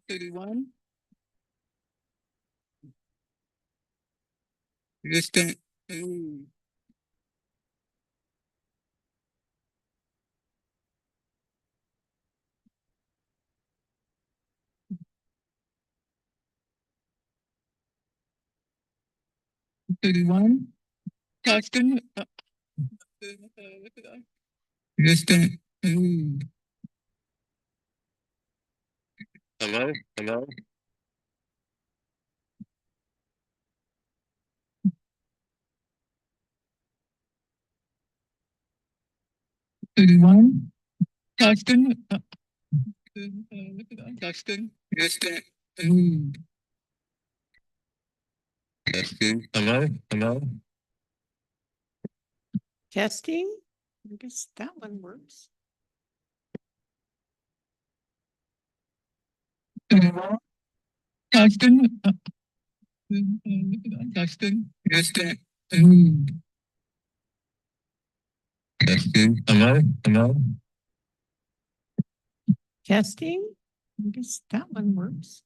31. Distant. Ooh. 31. Testing. Distant. Ooh. Hello? Hello? 31. Testing. Testing. Distant. Ooh. Testing. Hello? Hello? Testing. I guess that one works. 31. Testing. Testing. Distant. Ooh. Testing. Hello? Hello? Testing. I guess that one works.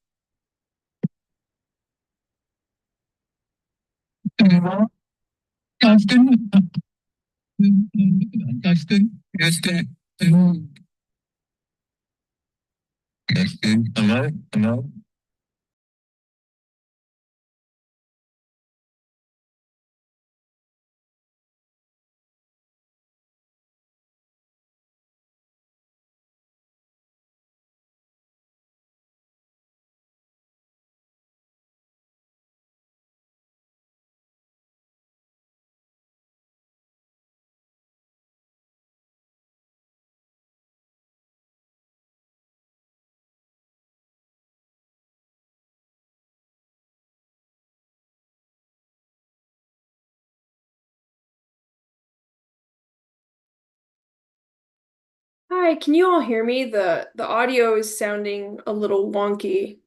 31. Testing. Testing. Distant. Ooh. Testing. Hello? Hello? Hi, can you all hear me? The audio is sounding a little wonky.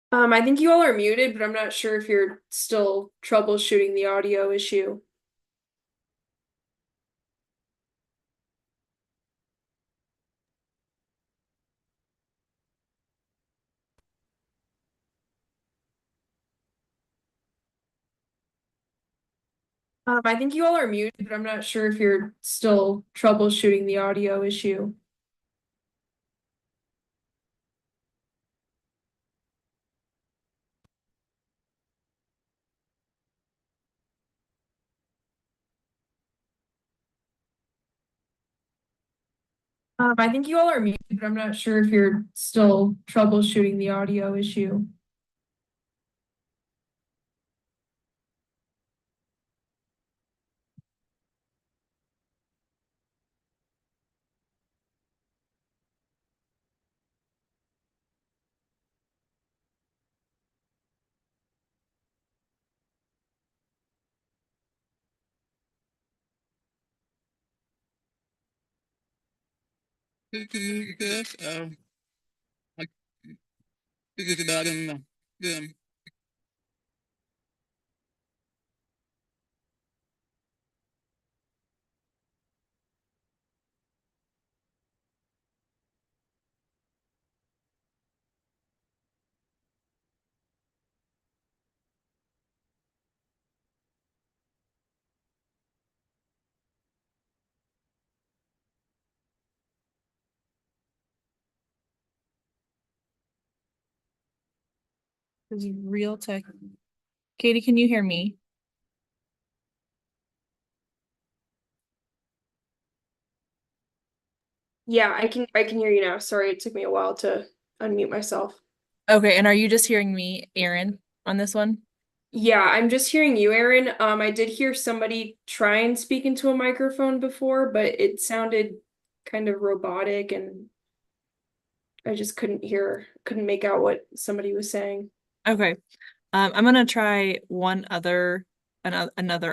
I think you all are muted, but I'm not sure if you're still troubleshooting the audio issue. I think you all are muted, but I'm not sure if you're still troubleshooting the audio issue. I think you all are muted, but I'm not sure if you're still troubleshooting the audio issue. This, like, this is about This is real tech. Katie, can you hear me? Yeah, I can hear you now. Sorry, it took me a while to unmute myself. Okay, and are you just hearing me, Aaron, on this one? Yeah, I'm just hearing you, Aaron. I did hear somebody try and speak into a microphone before, but it sounded kind of robotic and I just couldn't make out what somebody was saying. Okay. I'm gonna try another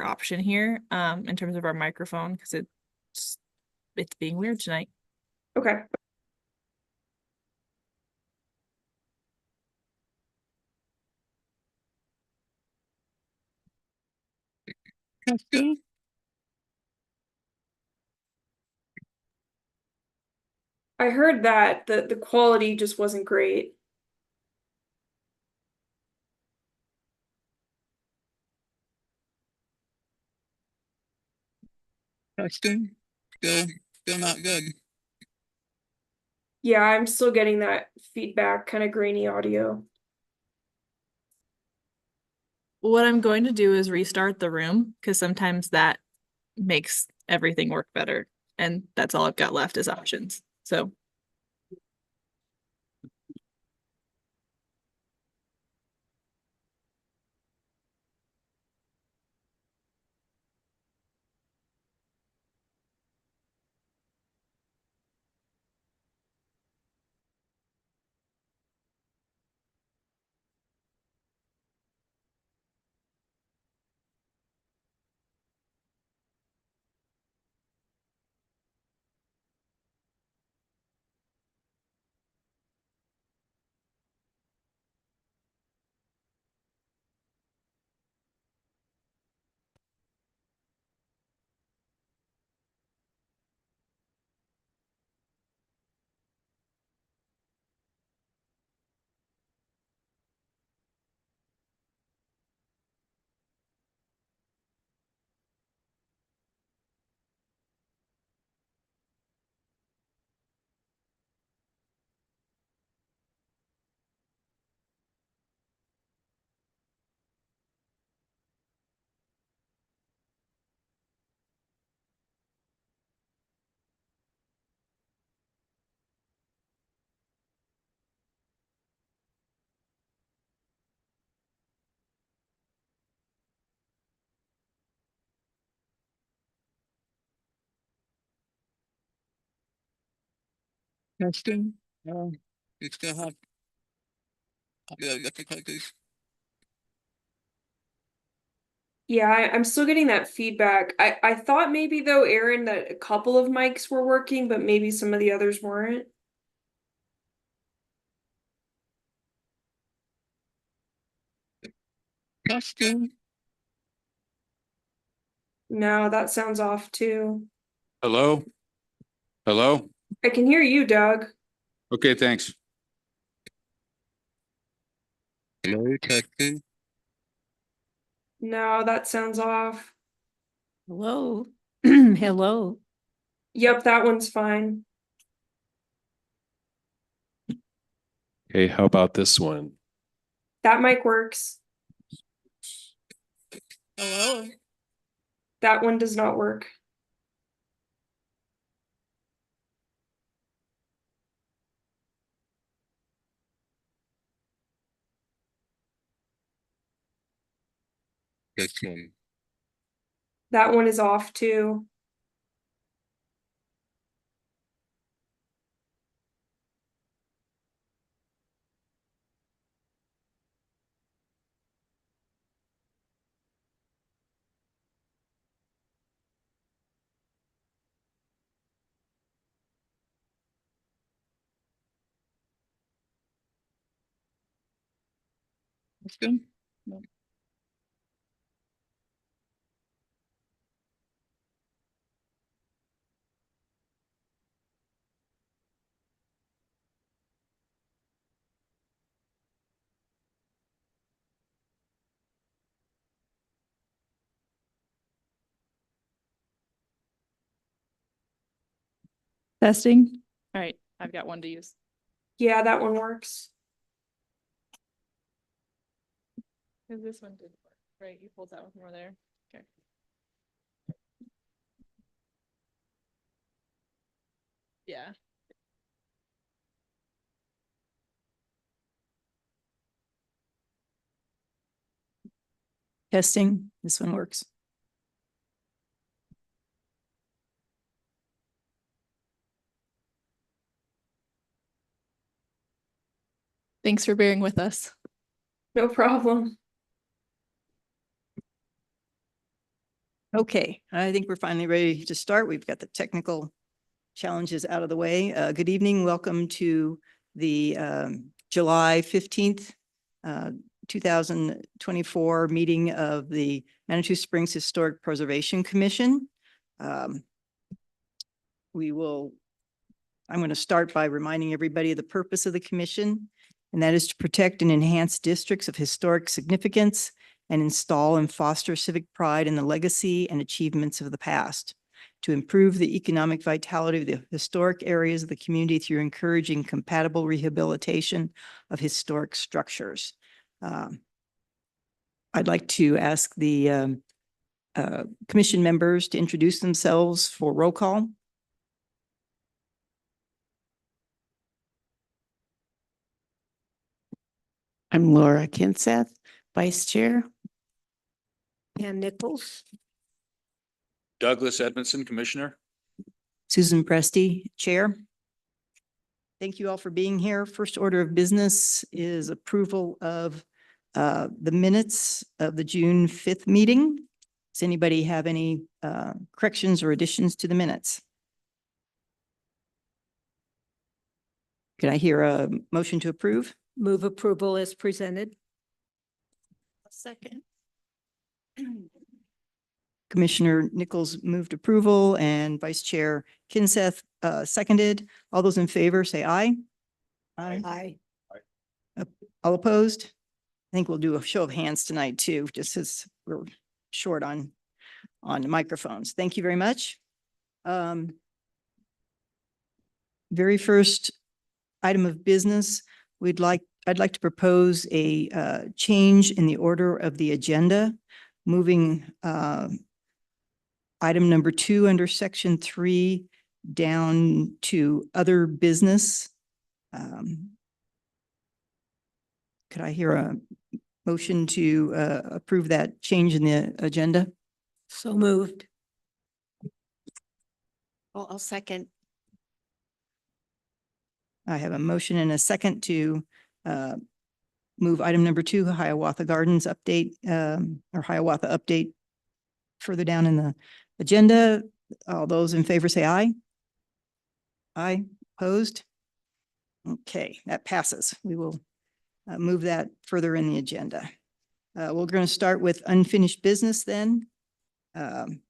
option here, in terms of our microphone, because it's being weird tonight. Okay. Testing. I heard that the quality just wasn't great. Testing. Still not good. Yeah, I'm still getting that feedback, kind of grainy audio. What I'm going to do is restart the room, because sometimes that makes everything work better. And that's all I've got left is options. So Testing. You still have difficulties. Yeah, I'm still getting that feedback. I thought maybe though, Aaron, that a couple of mics were working, but maybe some of the others weren't. Testing. No, that sounds off too. Hello? Hello? I can hear you, Doug. Okay, thanks. Hello. Testing. No, that sounds off. Hello. Hello. Yep, that one's fine. Okay, how about this one? That mic works. Hello. That one does not work. This one. That one is off too. Testing. No. testing. All right, I've got one to use. Yeah, that one works. Cause this one did work, right? You pulled that one more there. Okay. Yeah. Testing, this one works. Thanks for bearing with us. No problem. Okay, I think we're finally ready to start. We've got the technical challenges out of the way. Good evening. Welcome to the July 15th, 2024 meeting of the Manitou Springs Historic Preservation Commission. I'm going to start by reminding everybody of the purpose of the commission, and that is to protect and enhance districts of historic significance and install and foster civic pride in the legacy and achievements of the past, to improve the economic vitality of the historic areas of the community through encouraging compatible rehabilitation of historic structures. I'd like to ask the commission members to introduce themselves for roll call. I'm Laura Kinseth, Vice Chair. Ann Nichols. Douglas Edmondson, Commissioner. Susan Presti, Chair. Thank you all for being here. First order of business is approval of the minutes of the June 5th meeting. Does anybody have any corrections or additions to the minutes? Can I hear a motion to approve? Move approval as presented. Second. Commissioner Nichols moved approval and Vice Chair Kinseth seconded. All those in favor say aye. Aye. All opposed? I think we'll do a show of hands tonight too, just as we're short on microphones. Thank you very much. Very first item of business, I'd like to propose a change in the order of the agenda, moving item number 2 under section 3 down to other business. Could I hear a motion to approve that change in the agenda? So moved. I'll second. I have a motion and a second to move item number 2, Hiawatha Gardens update, or Hiawatha update further down in the agenda. All those in favor say aye. Aye. Opposed? Okay, that passes. We will move that further in the agenda. We're going to start with unfinished business then. Item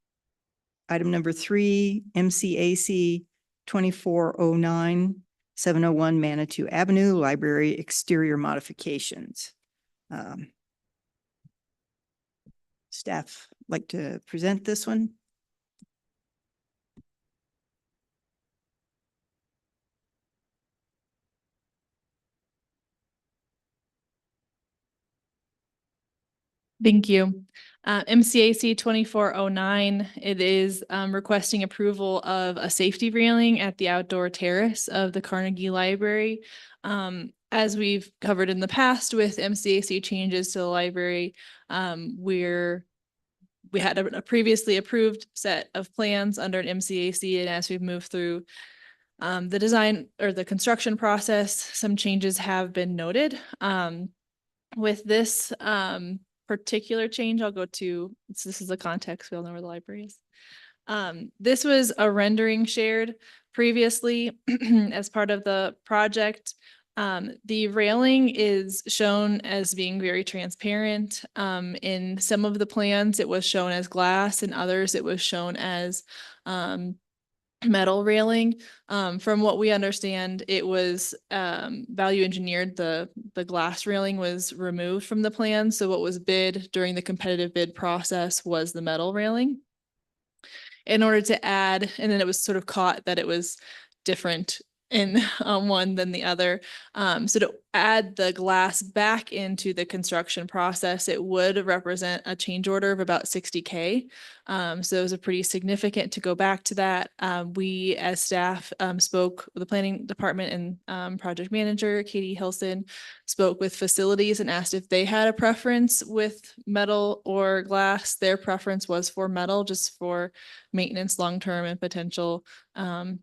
number 3, MCAC 2409-701 Manitou Avenue, library exterior modifications. Staff like to present this one? Thank you. MCAC 2409, it is requesting approval of a safety railing at the outdoor terrace of the Carnegie Library. As we've covered in the past with MCAC changes to the library, we had a previously approved set of plans under an MCAC, and as we've moved through the design or the construction process, some changes have been noted. With this particular change, I'll go to, this is the context, we all know where the library is. This was a rendering shared previously as part of the project. The railing is shown as being very transparent. In some of the plans, it was shown as glass, and others it was shown as metal railing. From what we understand, it was value engineered. The glass railing was removed from the plan. So what was bid during the competitive bid process was the metal railing. In order to add, and then it was sort of caught that it was different in one than the other. So to add the glass back into the construction process, it would represent a change order of about 60K. So it was a pretty significant to go back to that. We as staff spoke with the planning department and project manager, Katie Hilson, spoke with facilities and asked if they had a preference with metal or glass. Their preference was for metal, just for maintenance long-term and potential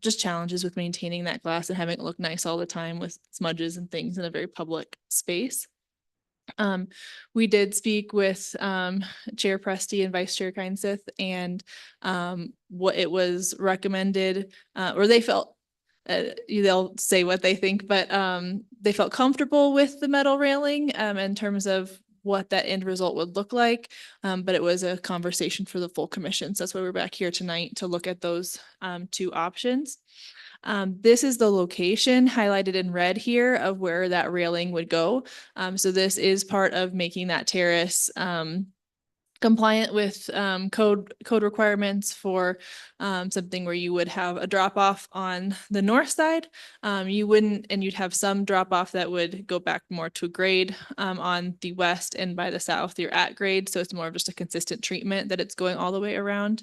just challenges with maintaining that glass and having it look nice all the time with smudges and things in a very public space. We did speak with Chair Presti and Vice Chair Keinseth, and what it was recommended, or they felt, they'll say what they think, but they felt comfortable with the metal railing in terms of what that end result would look like. But it was a conversation for the full commission. So that's why we're back here tonight to look at those two options. This is the location highlighted in red here of where that railing would go. So this is part of making that terrace compliant with code requirements for something where you would have a drop off on the north side. You wouldn't, and you'd have some drop off that would go back more to grade on the west, and by the south you're at grade. So it's more of just a consistent treatment that it's going all the way around.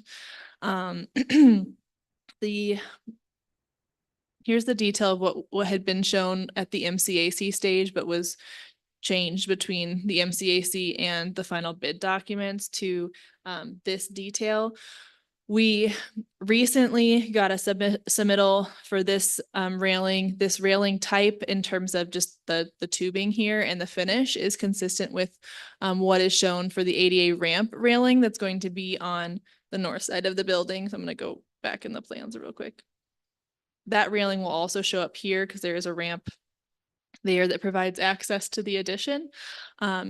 Here's the detail of what had been shown at the MCAC stage, but was changed between the MCAC and the final bid documents to this detail. We recently got a submittal for this railing type in terms of just the tubing here, and the finish is consistent with what is shown for the ADA ramp railing that's going to be on the north side of the building. So I'm going to go back in the plans real quick. That railing will also show up here because there is a ramp there that provides access to the addition.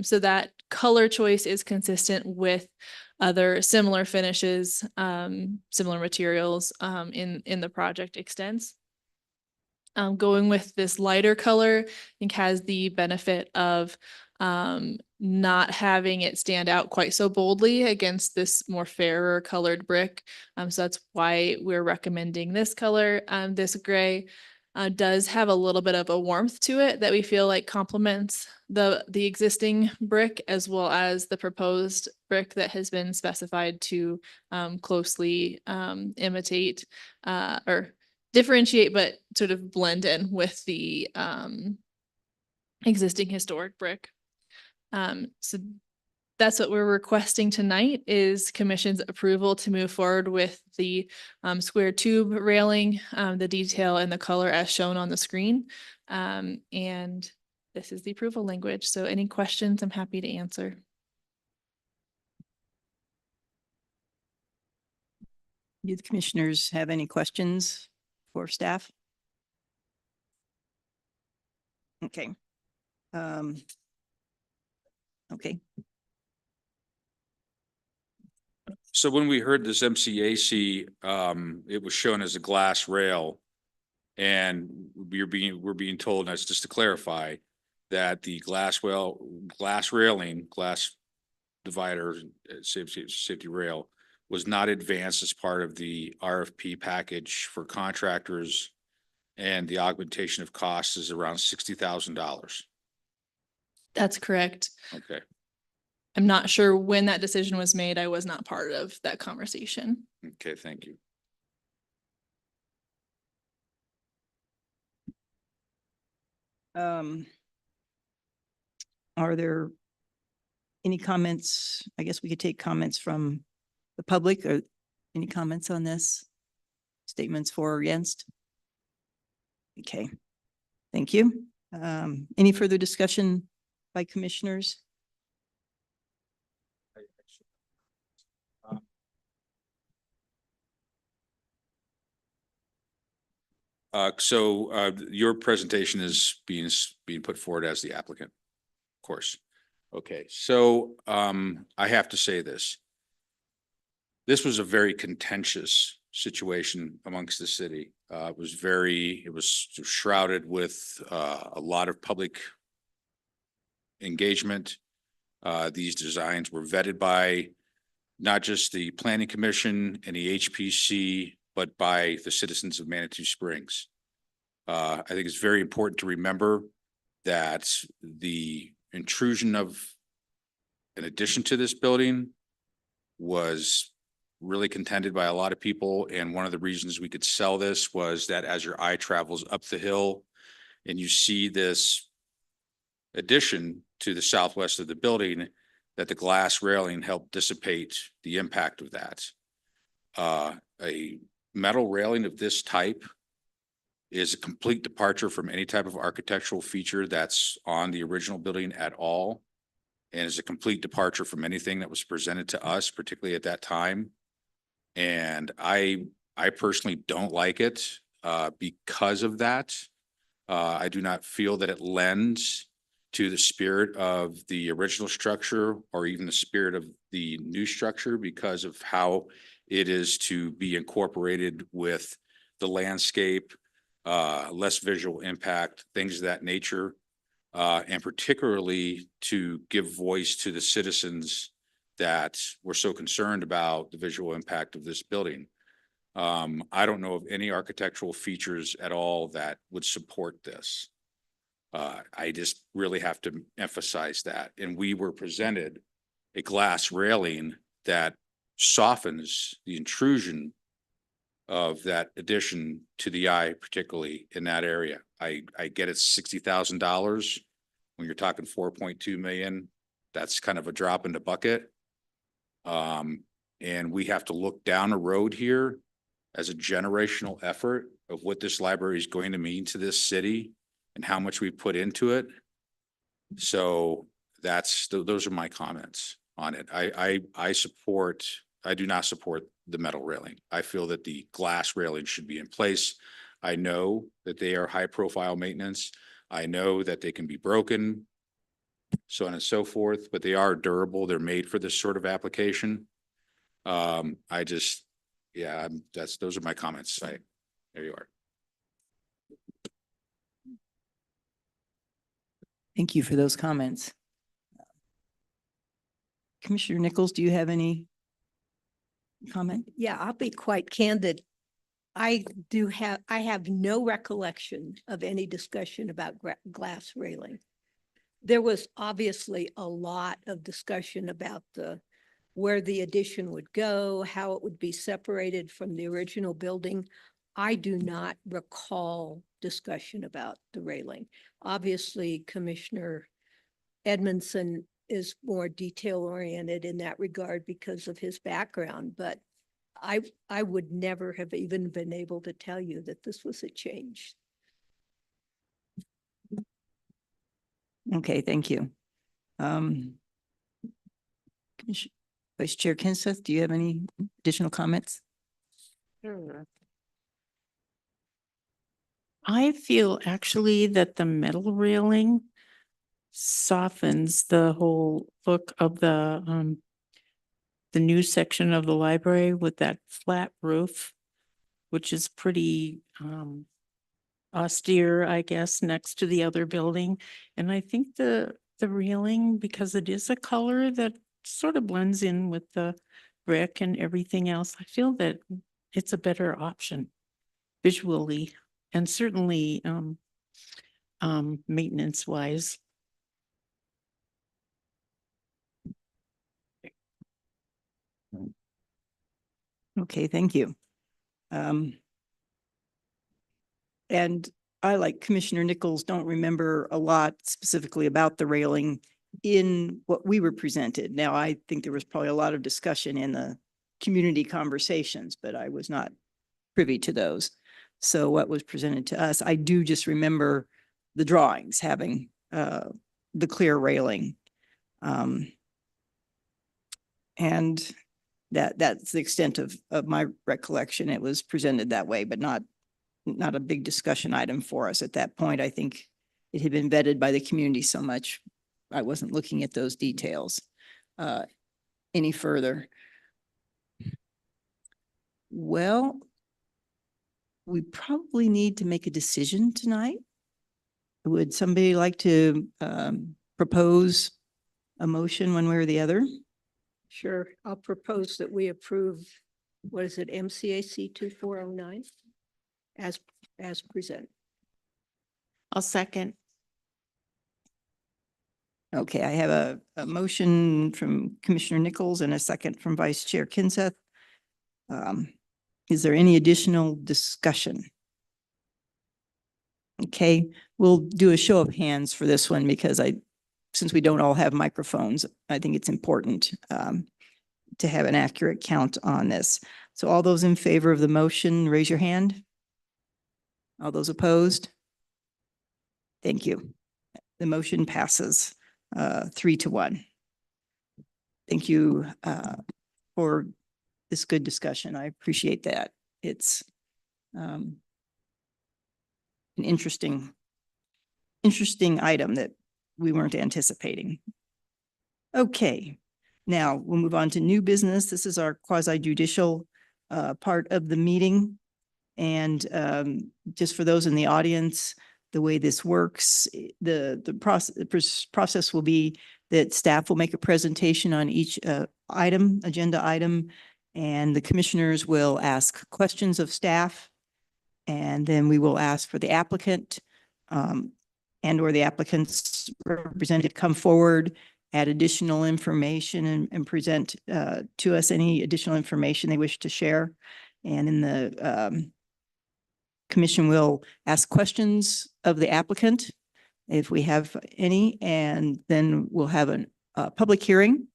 So that color choice is consistent with other similar finishes, similar materials in the project extents. Going with this lighter color, I think has the benefit of not having it stand out quite so boldly against this more fairer colored brick. So that's why we're recommending this color. This gray does have a little bit of a warmth to it that we feel like complements the existing brick, as well as the proposed brick that has been specified to closely imitate or differentiate, but sort of blend in with the existing historic brick. So that's what we're requesting tonight, is commission's approval to move forward with the square tube railing, the detail and the color as shown on the screen. And this is the approval language. So any questions, I'm happy to answer. Do the commissioners have any questions for staff? Okay. Okay. So when we heard this MCAC, it was shown as a glass rail. And we're being told, and that's just to clarify, that the glass railing, glass divider, safety rail was not advanced as part of the RFP package for contractors, and the augmentation of costs is around $60,000. That's correct. Okay. I'm not sure when that decision was made. I was not part of that conversation. Okay, thank you. Are there any comments? I guess we could take comments from the public, or any comments on this? Statements for or against? Okay, thank you. Any further discussion by commissioners? Your presentation is being put forward as the applicant, of course. Okay, so I have to say this. This was a very contentious situation amongst the city. It was shrouded with a lot of public engagement. These designs were vetted by not just the Planning Commission and the HPC, but by the citizens of Manitou Springs. I think it's very important to remember that the intrusion of an addition to this building was really contended by a lot of people. And one of the reasons we could sell this was that as your eye travels up the hill and you see this addition to the southwest of the building, that the glass railing helped dissipate the impact of that. A metal railing of this type is a complete departure from any type of architectural feature that's on the original building at all, and is a complete departure from anything that was presented to us, particularly at that time. And I personally don't like it because of that. I do not feel that it lends to the spirit of the original structure or even the spirit of the new structure because of how it is to be incorporated with the landscape, less visual impact, things of that nature, and particularly to give voice to the citizens that were so concerned about the visual impact of this building. I don't know of any architectural features at all that would support this. I just really have to emphasize that. And we were presented a glass railing that softens the intrusion of that addition to the eye, particularly in that area. I get it's $60,000. When you're talking 4.2 million, that's kind of a drop in the bucket. And we have to look down the road here as a generational effort of what this library is going to mean to this city and how much we put into it. So those are my comments on it. I do not support the metal railing. I feel that the glass railing should be in place. I know that they are high profile maintenance. I know that they can be broken, so on and so forth, but they are durable. They're made for this sort of application. Those are my comments. There you are. Thank you for those comments. Commissioner Nichols, do you have any comment? Yeah, I'll be quite candid. I have no recollection of any discussion about glass railing. There was obviously a lot of discussion about where the addition would go, how it would be separated from the original building. I do not recall discussion about the railing. Obviously, Commissioner Edmondson is more detail oriented in that regard because of his background, but I would never have even been able to tell you that this was a change. Okay, thank you. Vice Chair Kenseth, do you have any additional comments? Sure. I feel actually that the metal railing softens the whole look of the new section of the library with that flat roof, which is pretty austere, I guess, next to the other building. And I think the railing, because it is a color that sort of blends in with the brick and everything else, I feel that it's a better option visually and certainly maintenance wise. Okay, thank you. And I, like Commissioner Nichols, don't remember a lot specifically about the railing in what we were presented. Now, I think there was probably a lot of discussion in the community conversations, but I was not privy to those. So what was presented to us, I do just remember the drawings having the clear railing. And that's the extent of my recollection. It was presented that way, but not a big discussion item for us at that point. I think it had been vetted by the community so much. I wasn't looking at those details any further. Well, we probably need to make a decision tonight. Would somebody like to propose a motion one way or the other? Sure, I'll propose that we approve, what is it, MCAC 2409 as presented. I'll second. Okay, I have a motion from Commissioner Nichols and a second from Vice Chair Kinseth. Is there any additional discussion? Okay, we'll do a show of hands for this one because since we don't all have microphones, I think it's important to have an accurate count on this. So all those in favor of the motion, raise your hand. All those opposed? Thank you. The motion passes 3-1. Thank you for this good discussion. I appreciate that. It's an interesting item that we weren't anticipating. Okay, now we'll move on to new business. This is our quasi judicial part of the meeting. And just for those in the audience, the way this works, the process will be that staff will make a presentation on each agenda item, and the commissioners will ask questions of staff. And then we will ask for the applicant and or the applicant's representative come forward, add additional information and present to us any additional information they wish to share. And in the commission will ask questions of the applicant if we have any, and then we'll have a public hearing.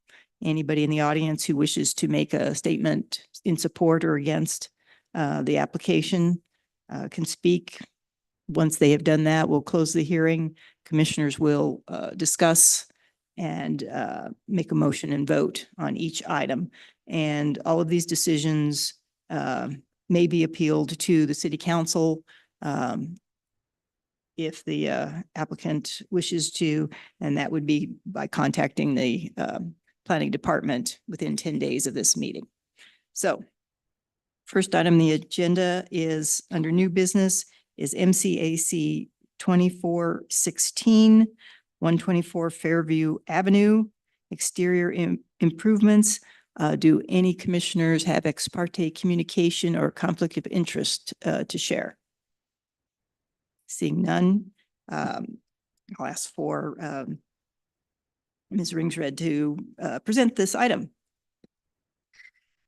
Anybody in the audience who wishes to make a statement in support or against the application can speak. Once they have done that, we'll close the hearing. Commissioners will discuss and make a motion and vote on each item. And all of these decisions may be appealed to the city council if the applicant wishes to, and that would be by contacting the planning department within 10 days of this meeting. So first item on the agenda is under new business is MCAC 2416, 124 Fairview Avenue, exterior improvements. Do any commissioners have ex parte communication or conflict of interest to share? Seeing none, I'll ask for Ms. Ringsred to present this item.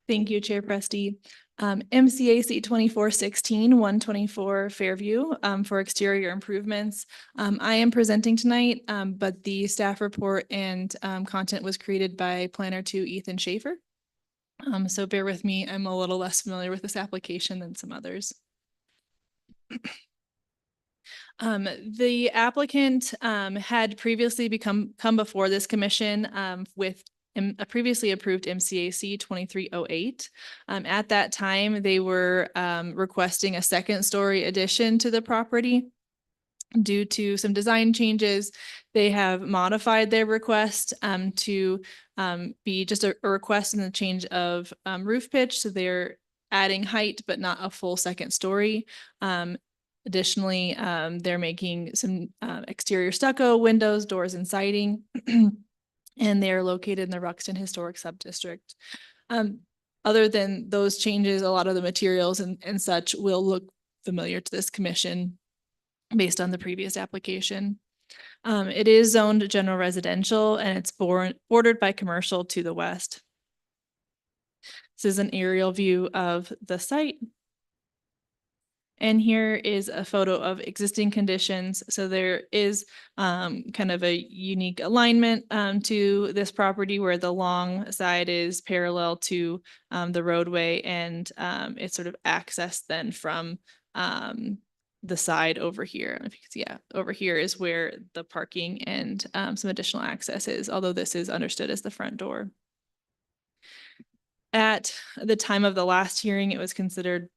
Thank you, Chair Presti. MCAC 2416, 124 Fairview for exterior improvements. I am presenting tonight, but the staff report and content was created by Planner 2 Ethan Schaefer. So bear with me, I'm a little less familiar with this application than some others. The applicant had previously come before this commission with a previously approved MCAC 2308. At that time, they were requesting a second story addition to the property. Due to some design changes, they have modified their request to be just a request in the change of roof pitch. So they're adding height, but not a full second story. Additionally, they're making some exterior stucco, windows, doors, and siding. And they are located in the Ruxton Historic Subdistrict. Other than those changes, a lot of the materials and such will look familiar to this commission based on the previous application. It is zoned general residential and it's bordered by commercial to the west. This is an aerial view of the site. And here is a photo of existing conditions. So there is kind of a unique alignment to this property where the long side is parallel to the roadway, and it's sort of accessed then from the side over here. If you can see, yeah, over here is where the parking and some additional access is, although this is understood as the front door. At the time of the last hearing, it was considered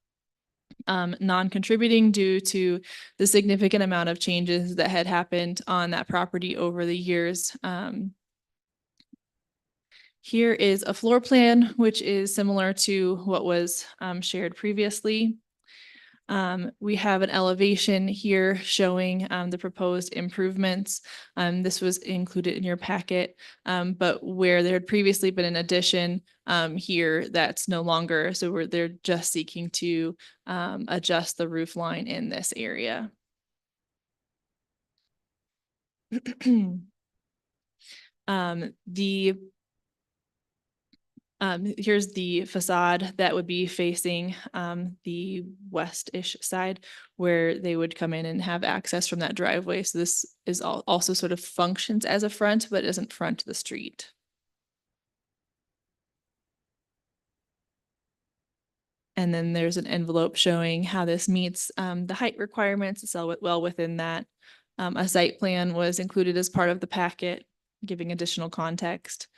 non-contributing due to the significant amount of changes that had happened on that property over the years. Here is a floor plan, which is similar to what was shared previously. We have an elevation here showing the proposed improvements. This was included in your packet, but where there had previously been an addition here, that's no longer. So they're just seeking to adjust the roof line in this area. Here's the facade that would be facing the west-ish side where they would come in and have access from that driveway. So this is also sort of functions as a front, but isn't front the street. And then there's an envelope showing how this meets the height requirements. It's all well within that. A site plan was included as part of the packet, giving additional context.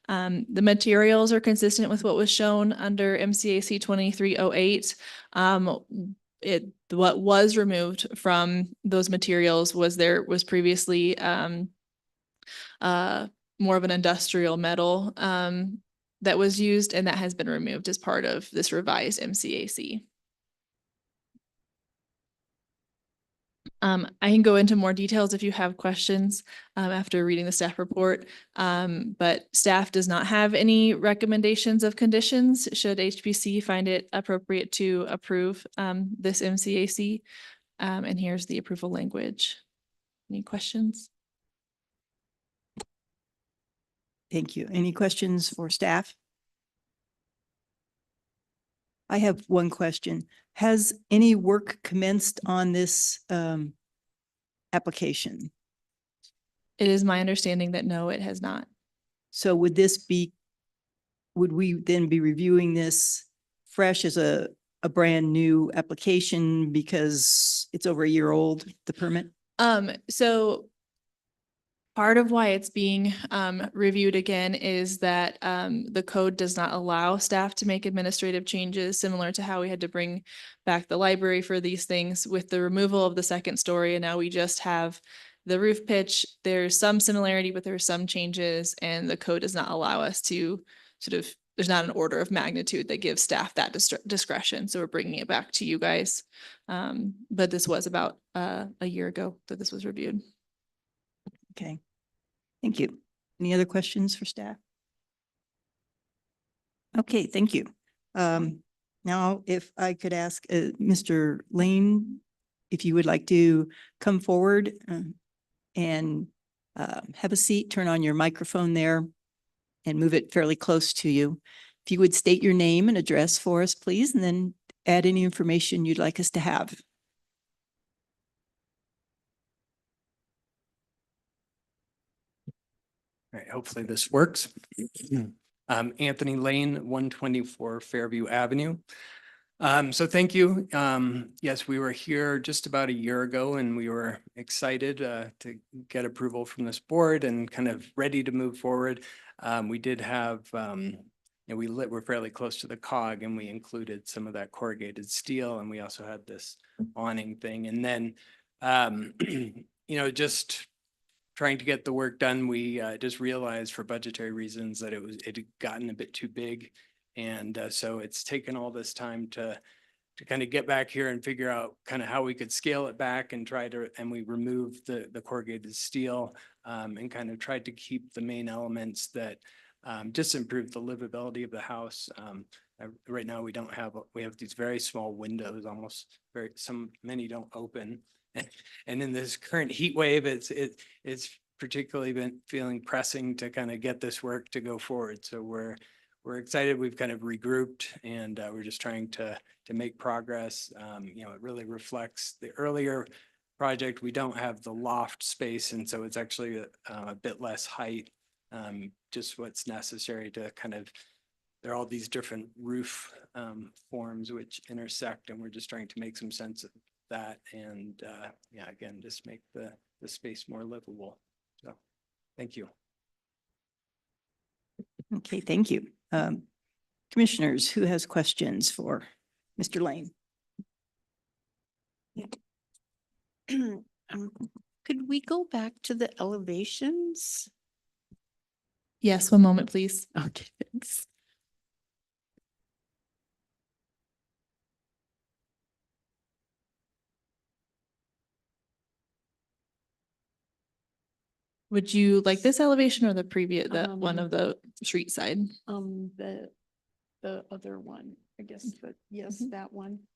The materials are consistent with what was shown under MCAC 2308. What was removed from those materials was there was previously more of an industrial metal that was used, and that has been removed as part of this revised MCAC. I can go into more details if you have questions after reading the staff report, but staff does not have any recommendations of conditions should HPC find it appropriate to approve this MCAC. And here's the approval language. Any questions? Thank you. Any questions for staff? I have one question. Has any work commenced on this application? It is my understanding that no, it has not. So would we then be reviewing this fresh as a brand new application because it's over a year old, the permit? So part of why it's being reviewed again is that the code does not allow staff to make administrative changes, similar to how we had to bring back the library for these things with the removal of the second story. And now we just have the roof pitch. There's some similarity, but there are some changes, and the code does not allow us to there's not an order of magnitude that gives staff that discretion. So we're bringing it back to you guys. But this was about a year ago that this was reviewed. Okay, thank you. Any other questions for staff? Okay, thank you. Now, if I could ask Mr. Lane, if you would like to come forward and have a seat, turn on your microphone there and move it fairly close to you. If you would state your name and address for us, please, and then add any information you'd like us to have. All right, hopefully this works. Anthony Lane, 124 Fairview Avenue. So thank you. Yes, we were here just about a year ago and we were excited to get approval from this board and kind of ready to move forward. We did have, we're fairly close to the cog and we included some of that corrugated steel, and we also had this awning thing. And then, just trying to get the work done, we just realized for budgetary reasons that it had gotten a bit too big. And so it's taken all this time to kind of get back here and figure out kind of how we could scale it back and and we removed the corrugated steel and kind of tried to keep the main elements that just improve the livability of the house. Right now we have these very small windows, many don't open. And in this current heat wave, it's particularly been feeling pressing to kind of get this work to go forward. So we're excited. We've kind of regrouped and we're just trying to make progress. It really reflects the earlier project. We don't have the loft space, and so it's actually a bit less height, just what's necessary to there are all these different roof forms which intersect, and we're just trying to make some sense of that and again, just make the space more livable. So thank you. Okay, thank you. Commissioners, who has questions for Mr. Lane? Could we go back to the elevations? Yes, one moment, please. Okay, thanks. Would you like this elevation or the previous, one Um, of the street side? The other one, I guess, but yes, Mhm. that one.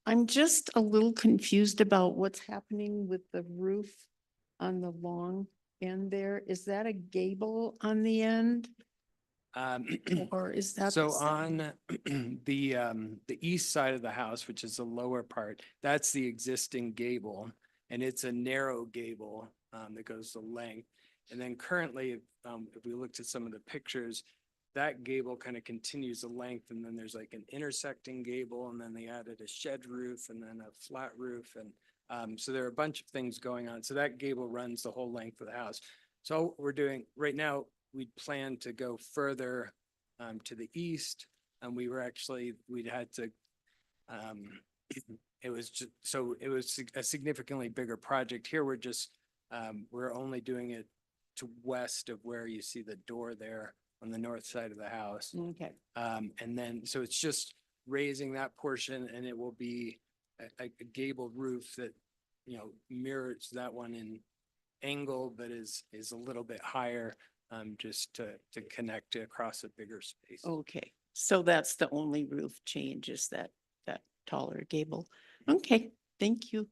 I'm just a little confused about what's happening with the roof on the long end there, is that a gable on the end Um, or is that? So the side? on the east side of the house, which is the lower part, that's the existing gable. And it's a narrow gable that goes the length. And then currently, if we looked at some of the pictures, that gable kind of continues the length, and then there's like an intersecting gable, and then they added a shed roof and then a flat roof. And so there are a bunch of things going on. So that gable runs the whole length of the house. So we're doing, right now, we plan to go further to the east, and we'd had to, it was just, so it was a significantly bigger project. Here, we're only doing it to west of where you see the door there on the north side of the house. Okay, And then, so it's just raising that portion, and it will be a gabled roof that, mirrors that one in angle, but is a little bit higher, just to connect across a bigger space. okay. So that's the only roof change is that taller gable. Okay, thank you.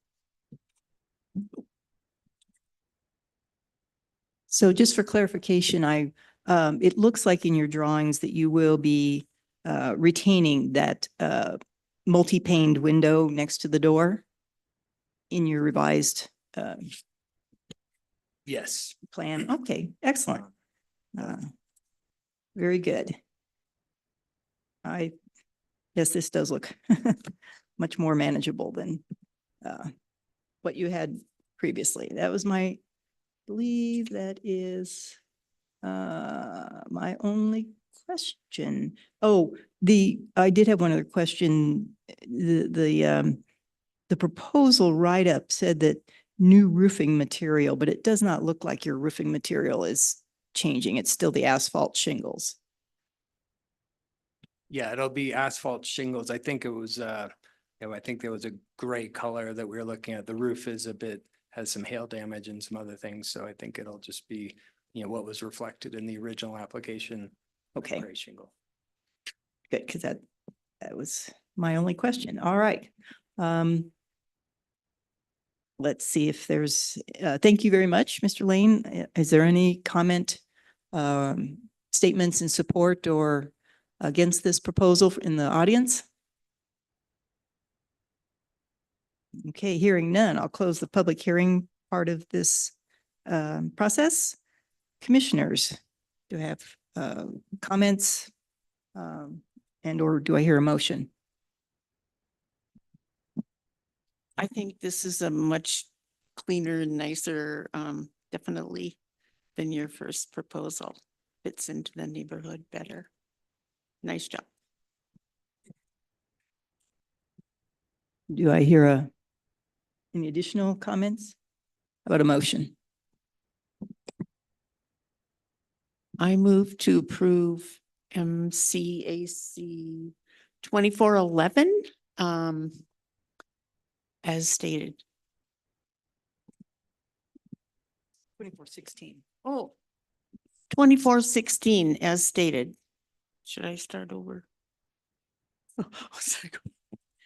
So just for clarification, it looks like in your drawings that you will be retaining that multi-paned window next to the door in your revised Yes. plan. Okay, excellent. Very good. Yes, this does look much more manageable than what you had previously. That was believe that is my only question. Oh, I did have one other question. The proposal write-up said that new roofing material, but it does not look like your roofing material is changing. It's still the asphalt shingles. Yeah, it'll be asphalt shingles. I think it was, I think there was a gray color that we were looking at. The roof has some hail damage and some other things. So I think it'll just be, what was reflected in the original application. Okay, Gray shingle. good, because that was my only question. All right. Let's see if there's, thank you very much, Mr. Lane. Is there any comment, statements in support or against this proposal in the audience? Okay, hearing none, I'll close the public hearing part of this process. Commissioners, do I have comments? And or do I hear a motion? I think this is a much cleaner and nicer, definitely than your first proposal. Fits into the neighborhood better. Nice job. Do I hear any additional comments? How about a motion? I move to approve MCAC 2411 as stated. 2416. Oh, 2416 as stated. Should I start over?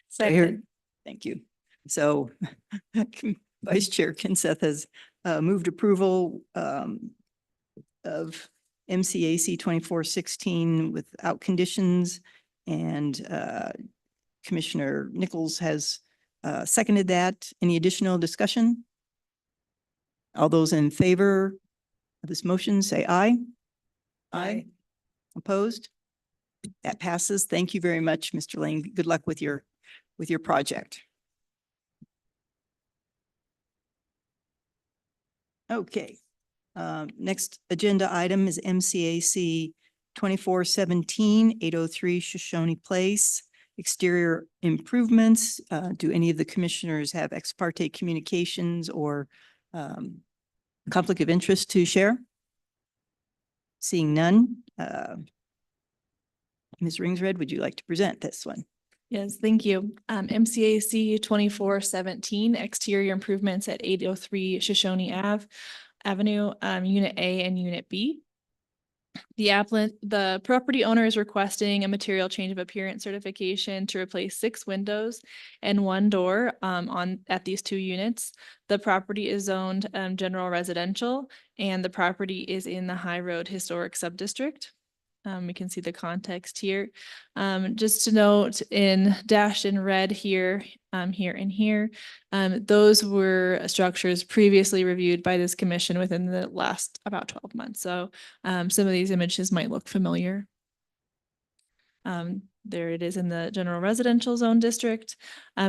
Second. Thank you. So Vice Chair Kinseth has moved approval of MCAC 2416 without conditions, and Commissioner Nichols has seconded that. Any additional discussion? All those in favor of this motion, say aye. Aye. Opposed? That passes. Thank you very much, Mr. Lane. Good luck with your project. Okay. Next agenda item is MCAC 2417 803 Shoshone Place. Exterior improvements. Do any of the commissioners have ex parte communications or conflict of interest to share? Seeing none. Ms. Ringsred, would you like to present this one? Yes, thank you. MCAC 2417 exterior improvements at 803 Shoshone Avenue, Unit A and Unit B. The property owner is requesting a material change of appearance certification to replace 6 windows and 1 door at these 2 units. The property is zoned general residential, and the property is in the High Road Historic Subdistrict. We can see the context here. Just to note, dashed in red here, here and here, those were structures previously reviewed by this commission within the last about 12 months. So some of these images might look familiar. There it is in the general residential zone district.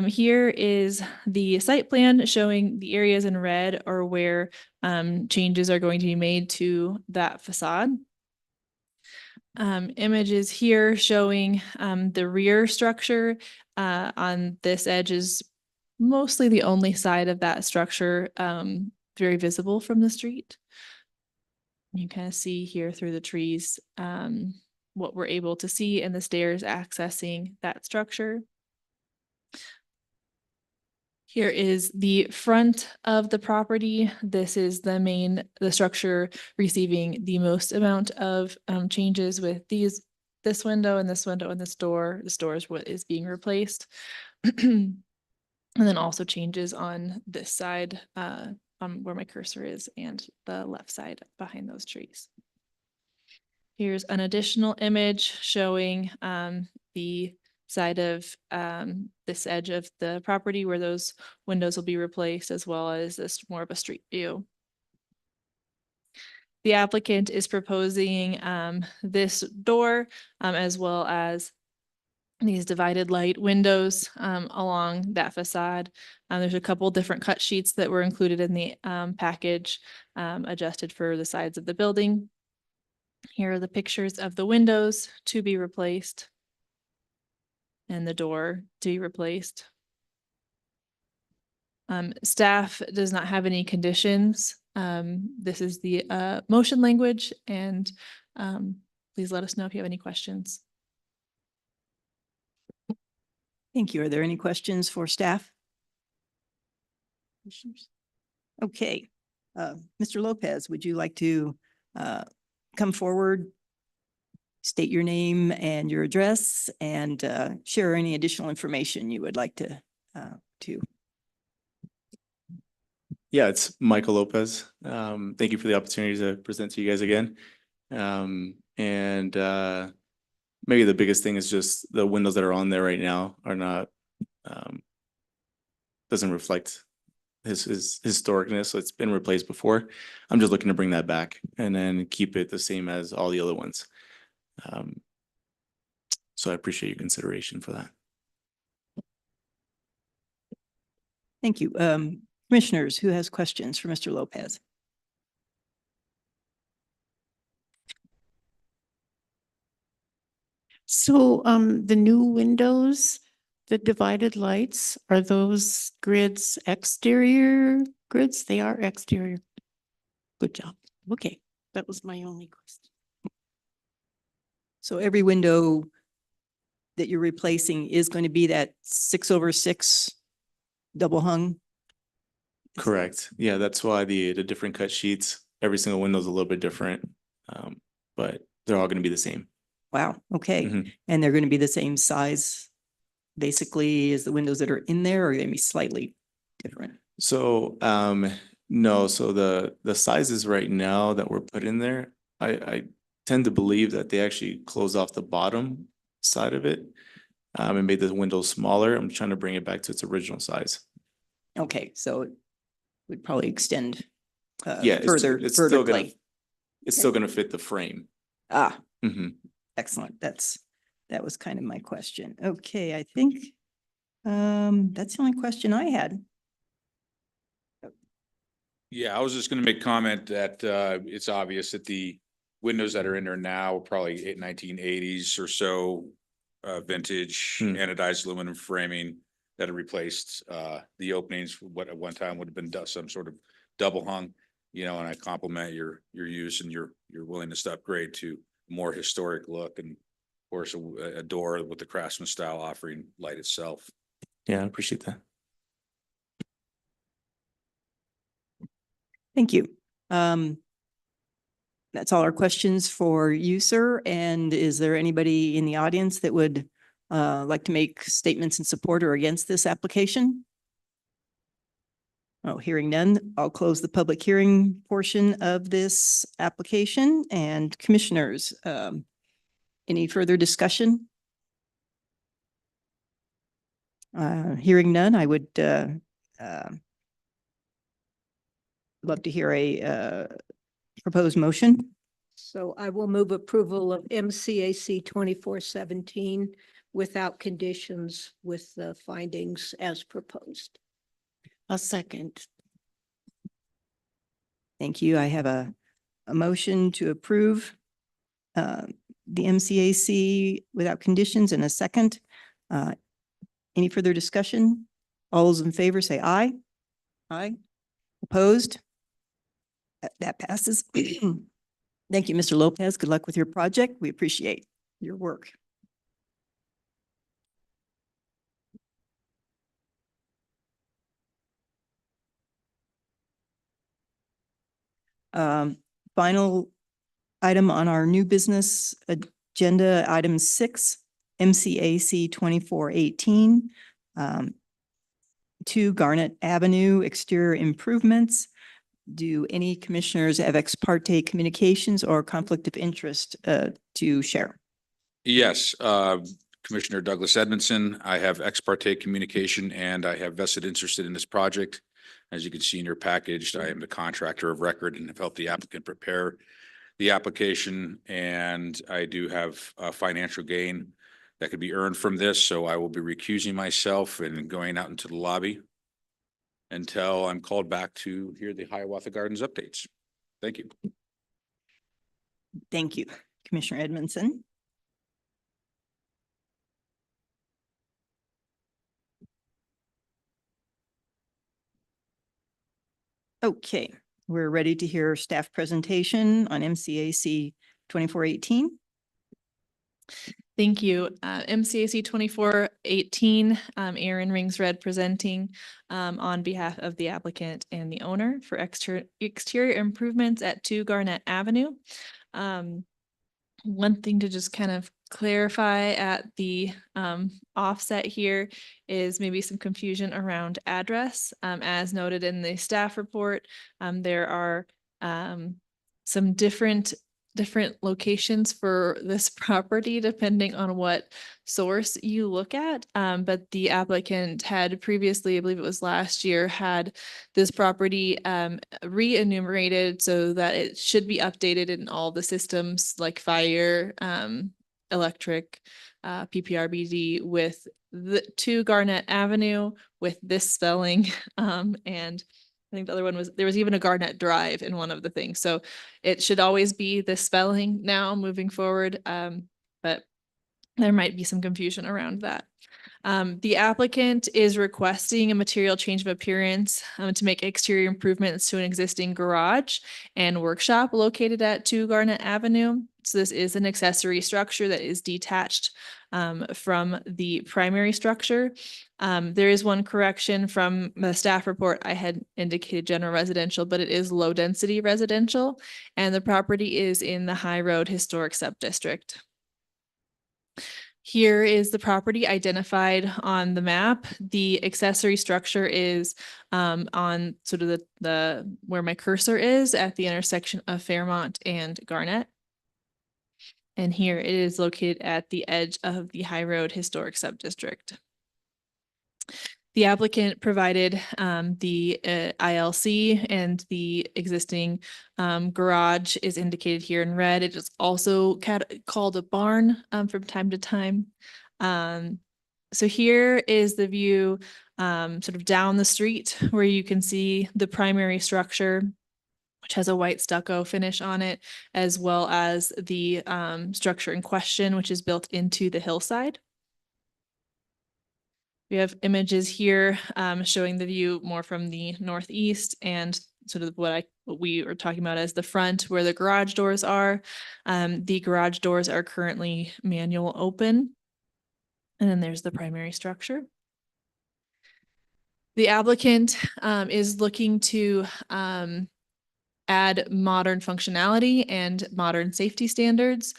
Here is the site plan showing the areas in red or where changes are going to be made to that facade. Images here showing the rear structure on this edge is mostly the only side of that structure very visible from the street. You kind of see here through the trees what we're able to see and the stairs accessing that structure. Here is the front of the property. This is the structure receiving the most amount of changes with this window and this window and this door. This door is what is being replaced. And then also changes on this side where my cursor is and the left side behind those trees. Here's an additional image showing the side of this edge of the property where those windows will be replaced, as well as this more of a street view. The applicant is proposing this door as well as these divided light windows along that facade. There's a couple different cut sheets that were included in the package adjusted for the sides of the building. Here are the pictures of the windows to be replaced and the door to be replaced. Staff does not have any conditions. This is the motion language, and please let us know if you have any questions. Thank you. Are there any questions for staff? Okay. Mr. Lopez, would you like to come forward, state your name and your address, and share any additional information you would like to. Yeah, it's Michael Lopez. Thank you for the opportunity to present to you guys again. Maybe the biggest thing is just the windows that are on there right now are not, doesn't reflect his historicness. So it's been replaced before. I'm just looking to bring that back and then keep it the same as all the other ones. So I appreciate your consideration for that. Thank you. Commissioners, who has questions for Mr. Lopez? So the new windows, the divided lights, are those grids exterior grids? They are exterior. Good job. Okay, that was my only question. So every window that you're replacing is going to be that 6/6 double hung? Correct. Yeah, that's why the different cut sheets, every single window is a little bit different. But they're all going to be the same. Wow, okay. Mhm. And they're going to be the same size basically as the windows that are in there, or are they going to be slightly different? So no, so the sizes right now that were put in there, I tend to believe that they actually close off the bottom side of it and made the windows smaller. I'm trying to bring it back to its original size. Okay, so it would probably extend Yeah, further it's still gonna, vertically. it's still gonna fit the frame. Ah, Mhm. excellent. That was kind of my question. Okay, I think that's the only question I had. Yeah, I was just gonna make comment that it's obvious that the windows that are in there now are probably 1980s or so vintage anodized aluminum framing that have replaced the openings, what at one time would have been some sort of double hung, and I compliment your use and your willingness to upgrade to a more historic look, and of course a door with the craftsman style offering light itself. Yeah, I appreciate that. Thank you. That's all our questions for you, sir. And is there anybody in the audience that would like to make statements in support or against this application? Oh, hearing none, I'll close the public hearing portion of this application. And commissioners, any further discussion? Hearing none, I would love to hear a proposed motion. So I will move approval of MCAC 2417 without conditions with the findings as proposed. A second. Thank you. I have a motion to approve the MCAC without conditions and a second. Any further discussion? All those in favor say aye. Aye. Opposed? That passes. Thank you, Mr. Lopez. Good luck with your project. We appreciate your work. Final item on our new business agenda, item 6, MCAC 2418. 2 Garnet Avenue exterior improvements. Do any commissioners have ex parte communications or conflict of interest to share? Yes, Commissioner Douglas Edmondson, I have ex parte communication and I have vested interest in this project. As you can see in your package, I am the contractor of record and have helped the applicant prepare the application. And I do have a financial gain that could be earned from this. So I will be recusing myself and going out into the lobby until I'm called back to hear the Hiawatha Gardens updates. Thank you. Thank you, Commissioner Edmondson. Okay, we're ready to hear staff presentation on MCAC 2418. Thank you. MCAC 2418, Aaron Ringsred presenting on behalf of the applicant and the owner for exterior improvements at 2 Garnet Avenue. One thing to just kind of clarify at the offset here is maybe some confusion around address. As noted in the staff report, there are some different locations for this property depending on what source you look at. But the applicant had previously, I believe it was last year, had this property re-enumerated so that it should be updated in all the systems like fire, electric, PPRBD with the 2 Garnet Avenue with this spelling. And I think the other one was, there was even a Garnet Drive in one of the things. So it should always be the spelling now moving forward. But there might be some confusion around that. The applicant is requesting a material change of appearance to make exterior improvements to an existing garage and workshop located at 2 Garnet Avenue. So this is an accessory structure that is detached from the primary structure. There is one correction from the staff report. I had indicated general residential, but it is low density residential, and the property is in the High Road Historic Subdistrict. Here is the property identified on the map. The accessory structure is on sort of the where my cursor is at the intersection of Fairmont and Garnet. And here it is located at the edge of the High Road Historic Subdistrict. The applicant provided the ILC, and the existing garage is indicated here in red. It is also called a barn from time to time. So here is the view sort of down the street where you can see the primary structure, which has a white stucco finish on it, as well as the structure in question, which is built into the hillside. We have images here showing the view more from the northeast and sort of what we are talking about as the front where the garage doors are. The garage doors are currently manual open. And then there's the primary structure. The applicant is looking to add modern functionality and modern safety standards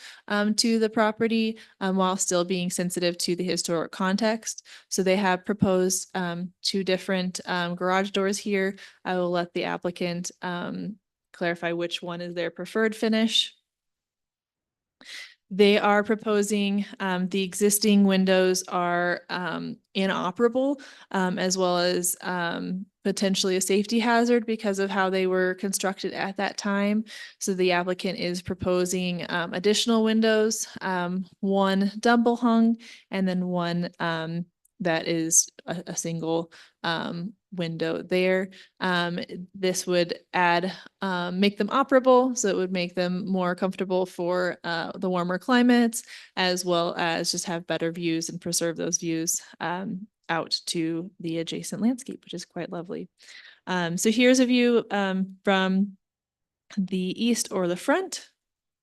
to the property while still being sensitive to the historic context. So they have proposed 2 different garage doors here. I will let the applicant clarify which one is their preferred finish. They are proposing the existing windows are inoperable as well as potentially a safety hazard because of how they were constructed at that time. So the applicant is proposing additional windows, 1 double hung and then 1 that is a single window there. This would add, make them operable, so it would make them more comfortable for the warmer climates, as well as just have better views and preserve those views out to the adjacent landscape, which is quite lovely. So here's a view from the east or the front,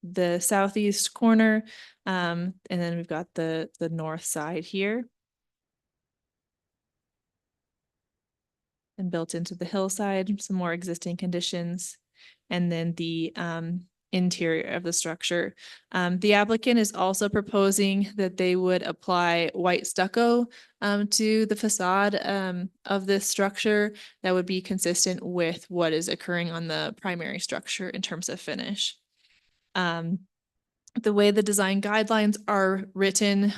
the southeast corner, and then we've got the north side here. And built into the hillside, some more existing conditions, and then the interior of the structure. The applicant is also proposing that they would apply white stucco to the facade of this structure that would be consistent with what is occurring on the primary structure in terms of finish. The way the design guidelines are written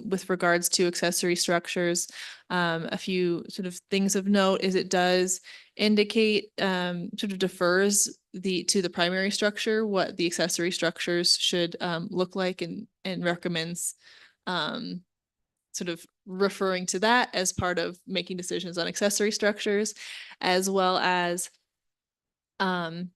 with regards to accessory structures, a few sort of things of note is it does indicate sort of defers to the primary structure what the accessory structures should look like and recommends sort of referring to that as part of making decisions on accessory structures, as well as from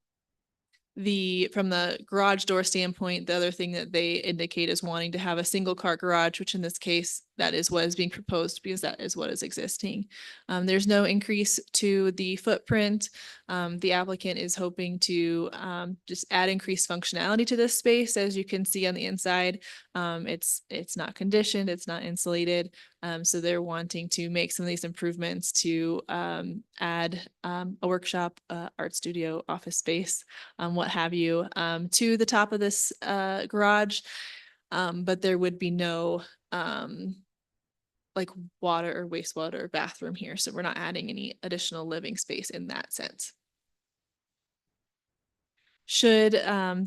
the garage door standpoint, the other thing that they indicate is wanting to have a single car garage, which in this case, that is what is being proposed because that is what is existing. There's no increase to the footprint. The applicant is hoping to just add increased functionality to this space. As you can see on the inside, it's not conditioned, it's not insulated. So they're wanting to make some of these improvements to add a workshop, art studio, office space, what have you, to the top of this garage. But there would be no like water or wastewater or bathroom here. So we're not adding any additional living space in that sense. Should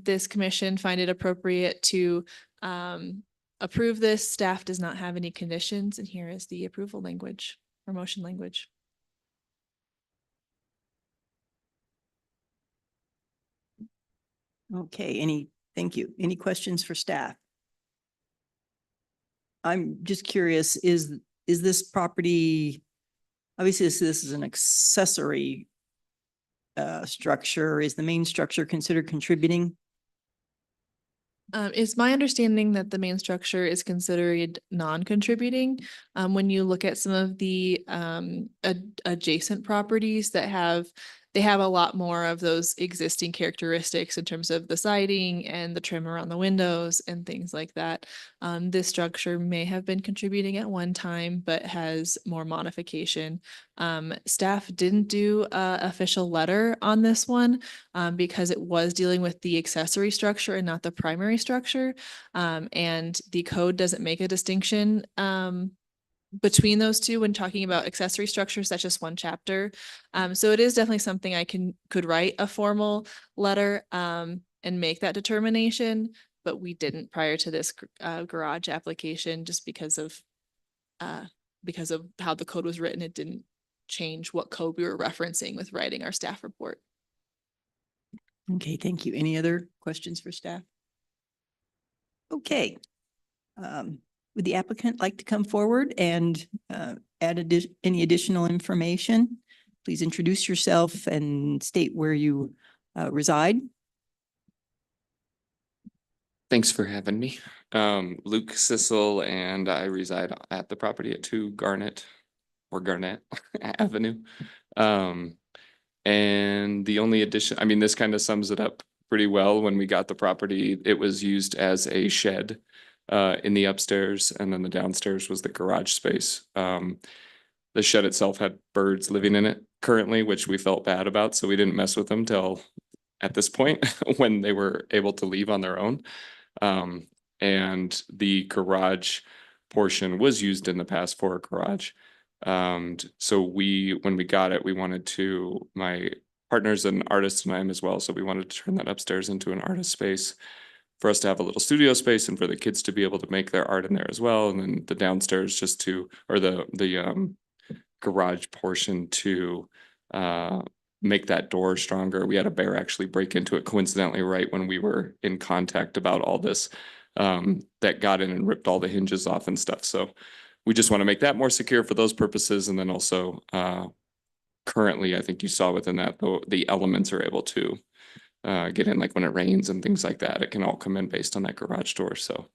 this commission find it appropriate to approve this, staff does not have any conditions, and here is the approval language or motion language. Okay, thank you. Any questions for staff? I'm just curious, is this property, obviously this is an accessory structure. Is the main structure considered contributing? It's my understanding that the main structure is considered non-contributing. When you look at some of the adjacent properties that they have a lot more of those existing characteristics in terms of the siding and the trim around the windows and things like that. This structure may have been contributing at one time, but has more modification. Staff didn't do an official letter on this one because it was dealing with the accessory structure and not the primary structure. And the code doesn't make a distinction between those two when talking about accessory structures. That's just one chapter. So it is definitely something I could write a formal letter and make that determination, but we didn't prior to this garage application just because of how the code was written. It didn't change what code we were referencing with writing our staff report. Okay, thank you. Any other questions for staff? Okay. Would the applicant like to come forward and add any additional information? Please introduce yourself and state where you reside. Thanks for having me. Luke Sissel, and I reside at the property at 2 Garnet Avenue. And the only addition, I mean, this kind of sums it up pretty well. When we got the property, it was used as a shed in the upstairs, and then the downstairs was the garage space. The shed itself had birds living in it currently, which we felt bad about, so we didn't mess with them till at this point when they were able to leave on their own. And the garage portion was used in the past for a garage. So when we got it, we wanted to, my partner's an artist and I am as well, so we wanted to turn that upstairs into an artist space for us to have a little studio space and for the kids to be able to make their art in there as well. And then the downstairs just to, or the garage portion to make that door stronger. We had a bear actually break into it coincidentally right when we were in contact about all this, that got in and ripped all the hinges off and stuff. So we just want to make that more secure for those purposes. And then also currently, I think you saw within that, the elements are able to get in, like when it rains and things like that. It can all come in based on that garage door. So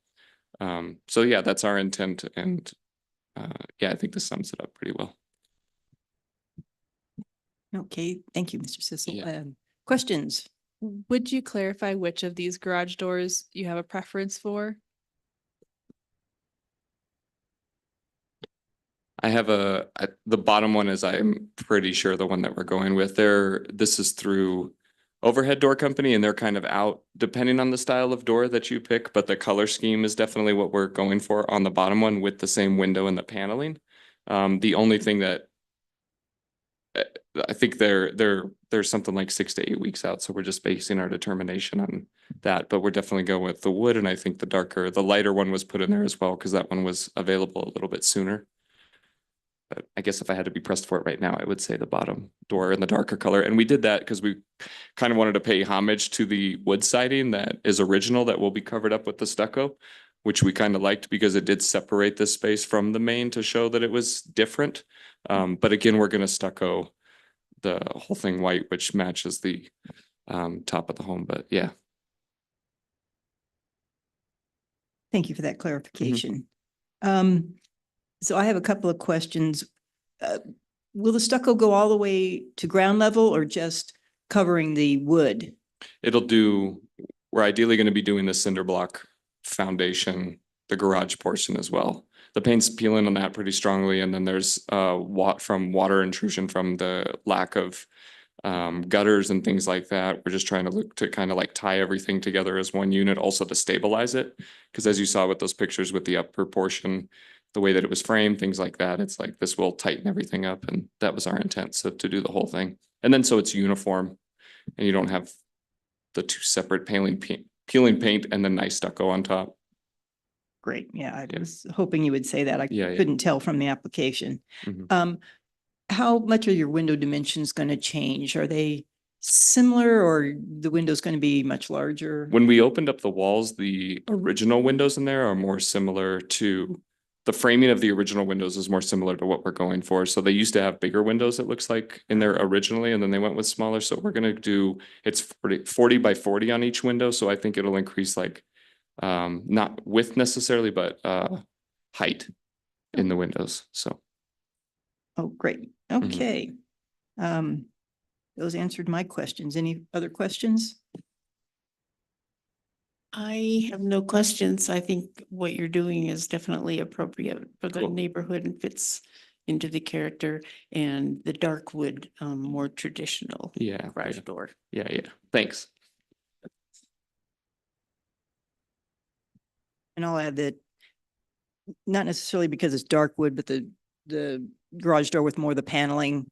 yeah, that's our intent. And yeah, I think this sums it up pretty well. Okay, thank you, Mr. Sissel. Yeah. Questions? Would you clarify which of these garage doors you have a preference for? I have the bottom one is, I'm pretty sure, the one that we're going with there. This is through Overhead Door Company and they're kind of out depending on the style of door that you pick, but the color scheme is definitely what we're going for on the bottom one with the same window and the paneling. The only thing that I think there's something like 6 to 8 weeks out. So we're just basing our determination on that, but we're definitely going with the wood. And I think the lighter one was put in there as well, because that one was available a little bit sooner. But I guess if I had to be pressed for it right now, I would say the bottom door in the darker color. And we did that because we kind of wanted to pay homage to the wood siding that is original that will be covered up with the stucco, which we kind of liked because it did separate this space from the main to show that it was different. But again, we're going to stucco the whole thing white, which matches the top of the home. But yeah. Thank you for that clarification. So I have a couple of questions. Will the stucco go all the way to ground level or just covering the wood? We're ideally going to be doing the cinder block foundation, the garage portion as well. The paint's peeling on that pretty strongly. And then there's water intrusion from the lack of gutters and things like that. We're just trying to look to kind of like tie everything together as one unit, also to stabilize it. Because as you saw with those pictures with the upper portion, the way that it was framed, things like that, it's like this will tighten everything up. And that was our intent. So to do the whole thing. And then so it's uniform and you don't have the two separate peeling paint and then nice stucco on top. Great. Yeah, I was hoping you would say that. I Yeah. couldn't tell from the application. Mhm. How much are your window dimensions going to change? Are they similar or the window's going to be much larger? When we opened up the walls, the original windows in there are more similar to the framing of the original windows is more similar to what we're going for. So they used to have bigger windows, it looks like, in there originally, and then they went with smaller. So we're going to do, it's 40 by 40 on each window. So I think it'll increase like, not width necessarily, but height in the windows. So. Oh, great. Okay. Those answered my questions. Any other questions? I have no questions. I think what you're doing is definitely appropriate for the Cool. neighborhood and fits into the character, and the dark wood, more traditional Yeah. garage door. Yeah. Thanks. And I'll add that not necessarily because it's dark wood, but the garage door with more of the paneling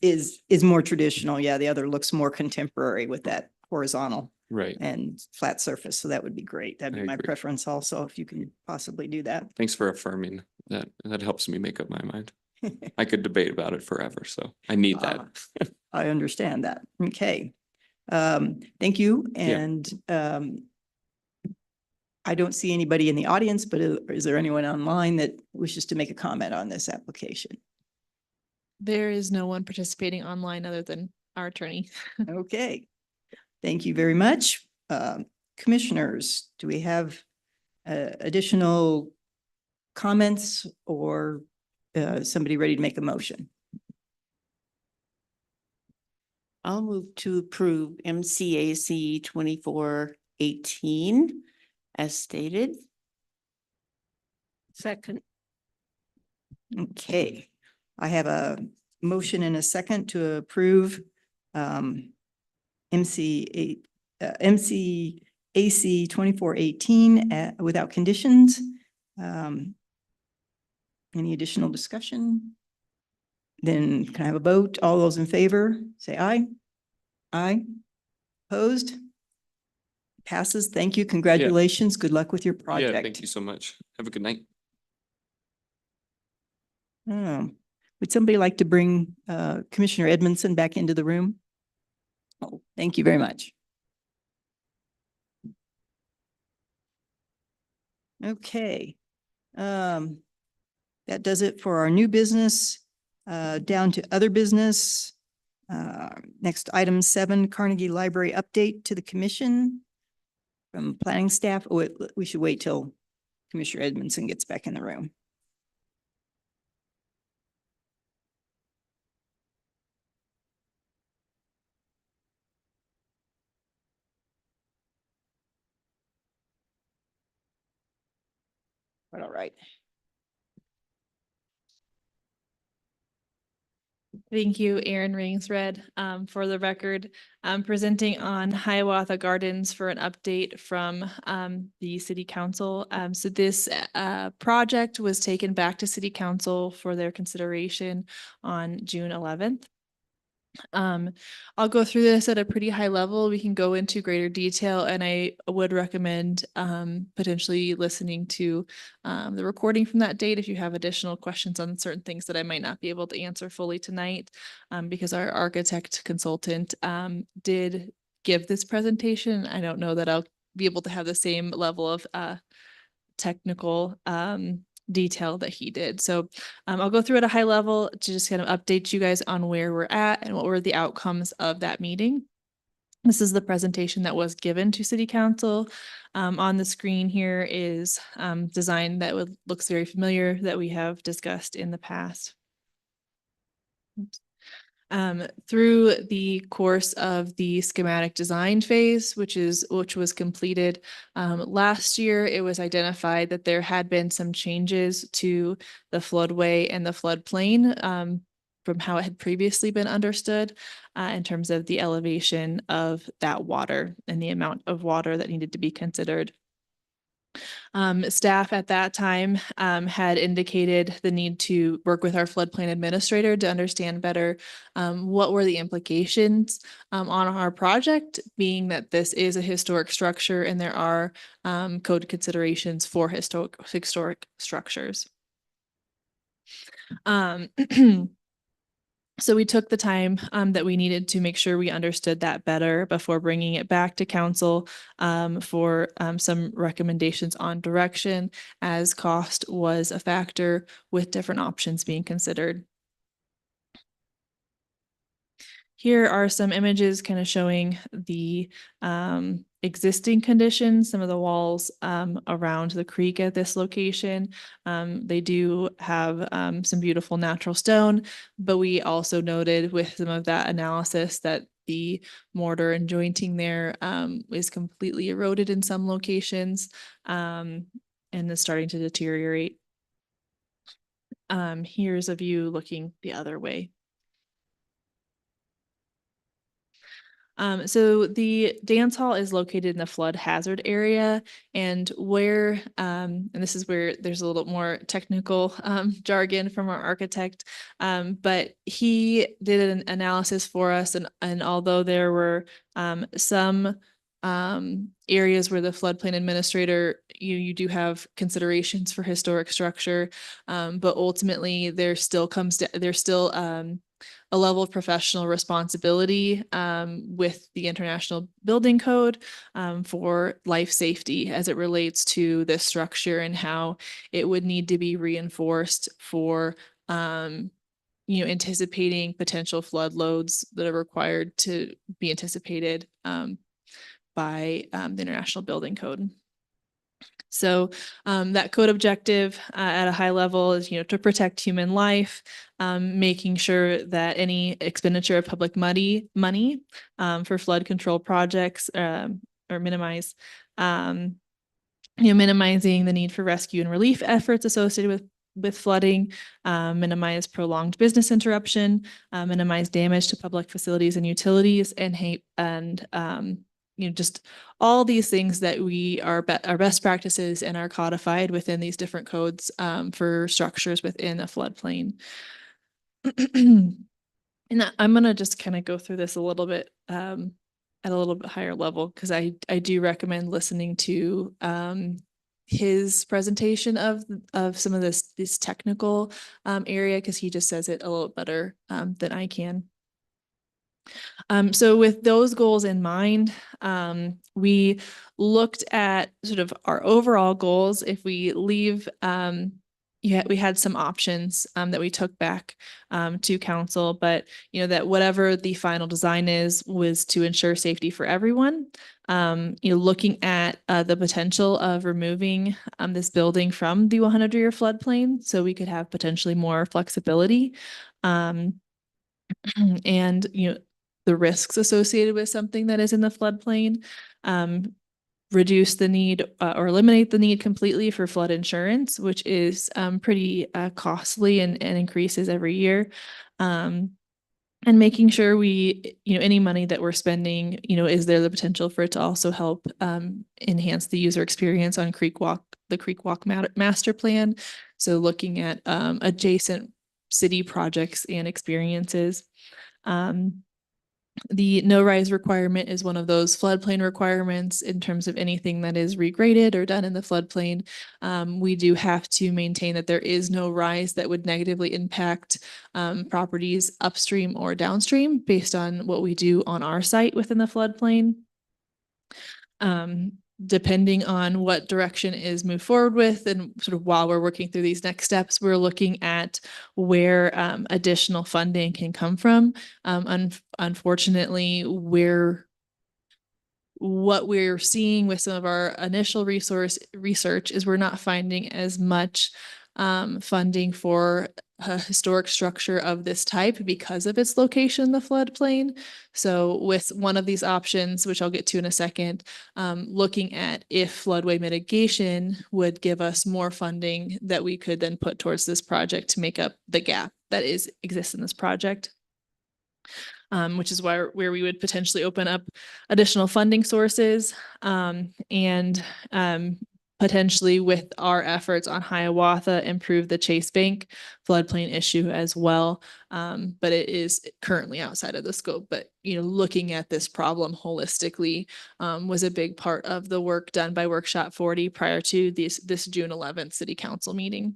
is more traditional. Yeah, the other looks more contemporary with that horizontal Right. and flat surface. So that would be great. That'd I be my agree. preference also, if you can possibly do that. Thanks for affirming that. That helps me make up my mind. I could debate about it forever, so I need that. I understand that. Okay. Thank you. Yeah. And I don't see anybody in the audience, but is there anyone online that wishes to make a comment on this application? There is no one participating online other than our attorney. Okay. Thank you very much. Commissioners, do we have additional comments or somebody ready to make a motion? I'll move to approve MCAC 2418 as stated. Second. Okay. I have a motion and a second to approve MCAC 2418 without conditions. Um, Any additional discussion? Then can I have a vote? All those in favor, say aye. Aye. Opposed? Passes. Thank you. Congratulations. Good luck with your Yeah, project. thank you so much. Have a good night. Would somebody like to bring Commissioner Edmondson back into the room? Oh, thank you very much. Okay. That does it for our new business. Down to other business. Next, item 7, Carnegie Library update to the commission from planning staff. Oh, we should wait till Commissioner Edmondson gets back in the room. But all right. Thank you, Erin Ringsred. For the record, I'm presenting on Hiawatha Gardens for an update from the city council. So this project was taken back to city council for their consideration on June 11th. I'll go through this at a pretty high level. We can go into greater detail, and I would recommend potentially listening to the recording from that date if you have additional questions on certain things that I might not be able to answer fully tonight, because our architect consultant did give this presentation. I don't know that I'll be able to have the same level of technical detail that he did. So I'll go through at a high level to just kind of update you guys on where we're at and what were the outcomes of that meeting. This is the presentation that was given to City Council. On the screen here is design that looks very familiar that we have discussed in the past. Oops. Through the course of the schematic design phase, which was completed last year, it was identified that there had been some changes to the floodway and the floodplain from how it had previously been understood in terms of the elevation of that water and the amount of water that needed to be considered. Staff at that time had indicated the need to work with our floodplain administrator to understand better what were the implications on our project, being that this is a historic structure and there are code considerations for historic structures. So we took the time that we needed to make sure we understood that better before bringing it back to council for some recommendations on direction, as cost was a factor with different options being considered. Here are some images kind of showing the existing conditions, some of the walls around the creek at this location. They do have some beautiful natural stone, but we also noted with some of that analysis that the mortar and jointing there is completely eroded in some locations and is starting to deteriorate. Here's a view looking the other way. So the dance hall is located in the flood hazard area, and where, and this is where there's a little more technical jargon from our architect, but he did an analysis for us, and although there were some areas where the floodplain administrator, you do have considerations for historic structure, but ultimately there still a level of professional responsibility with the International Building Code for life safety as it relates to this structure and how it would need to be reinforced for anticipating potential flood loads that are required to be anticipated by the International Building Code. So that code objective at a high level is, to protect human life, making sure that any expenditure of public money for flood control projects or minimize, minimizing the need for rescue and relief efforts associated with with flooding, minimize prolonged business interruption, minimize damage to public facilities and utilities, and just all these things that we are best practices and are codified within these different codes for structures within a floodplain. And I'm gonna just kind of go through this a little bit at a little bit higher level, because I do recommend listening to his presentation of some of this technical area, because he just says it a little better than I can. So with those goals in mind, we looked at sort of our overall goals. If we leave, we had some options that we took back to council, but that whatever the final design was to ensure safety for everyone. Looking at the potential of removing this building from the 100-year floodplain, so we could have potentially more flexibility. And the risks associated with something that is in the floodplain, reduce the need or eliminate the need completely for flood insurance, which is pretty costly and increases every year. And making sure any money that we're spending, is there the potential for it to also help enhance the user experience on the Creek Walk master plan. So looking at adjacent city projects and experiences. The no rise requirement is one of those floodplain requirements in terms of anything that is regraded or done in the floodplain. We do have to maintain that there is no rise that would negatively impact properties upstream or downstream based on what we do on our site within the floodplain. Depending on what direction is moved forward with, and sort of while we're working through these next steps, we're looking at where additional funding can come from. Unfortunately, what we're seeing with some of our initial research is we're not finding as much funding for a historic structure of this type because of its location in the floodplain. So with one of these options, which I'll get to in a second, looking at if floodway mitigation would give us more funding that we could then put towards this project to make up the gap that exists in this project. Which is where we would potentially open up additional funding sources and potentially with our efforts on Hiawatha improve the Chase Bank floodplain issue as well. But it is currently outside of the scope. But looking at this problem holistically was a big part of the work done by Workshop 40 prior to this June 11th City Council meeting.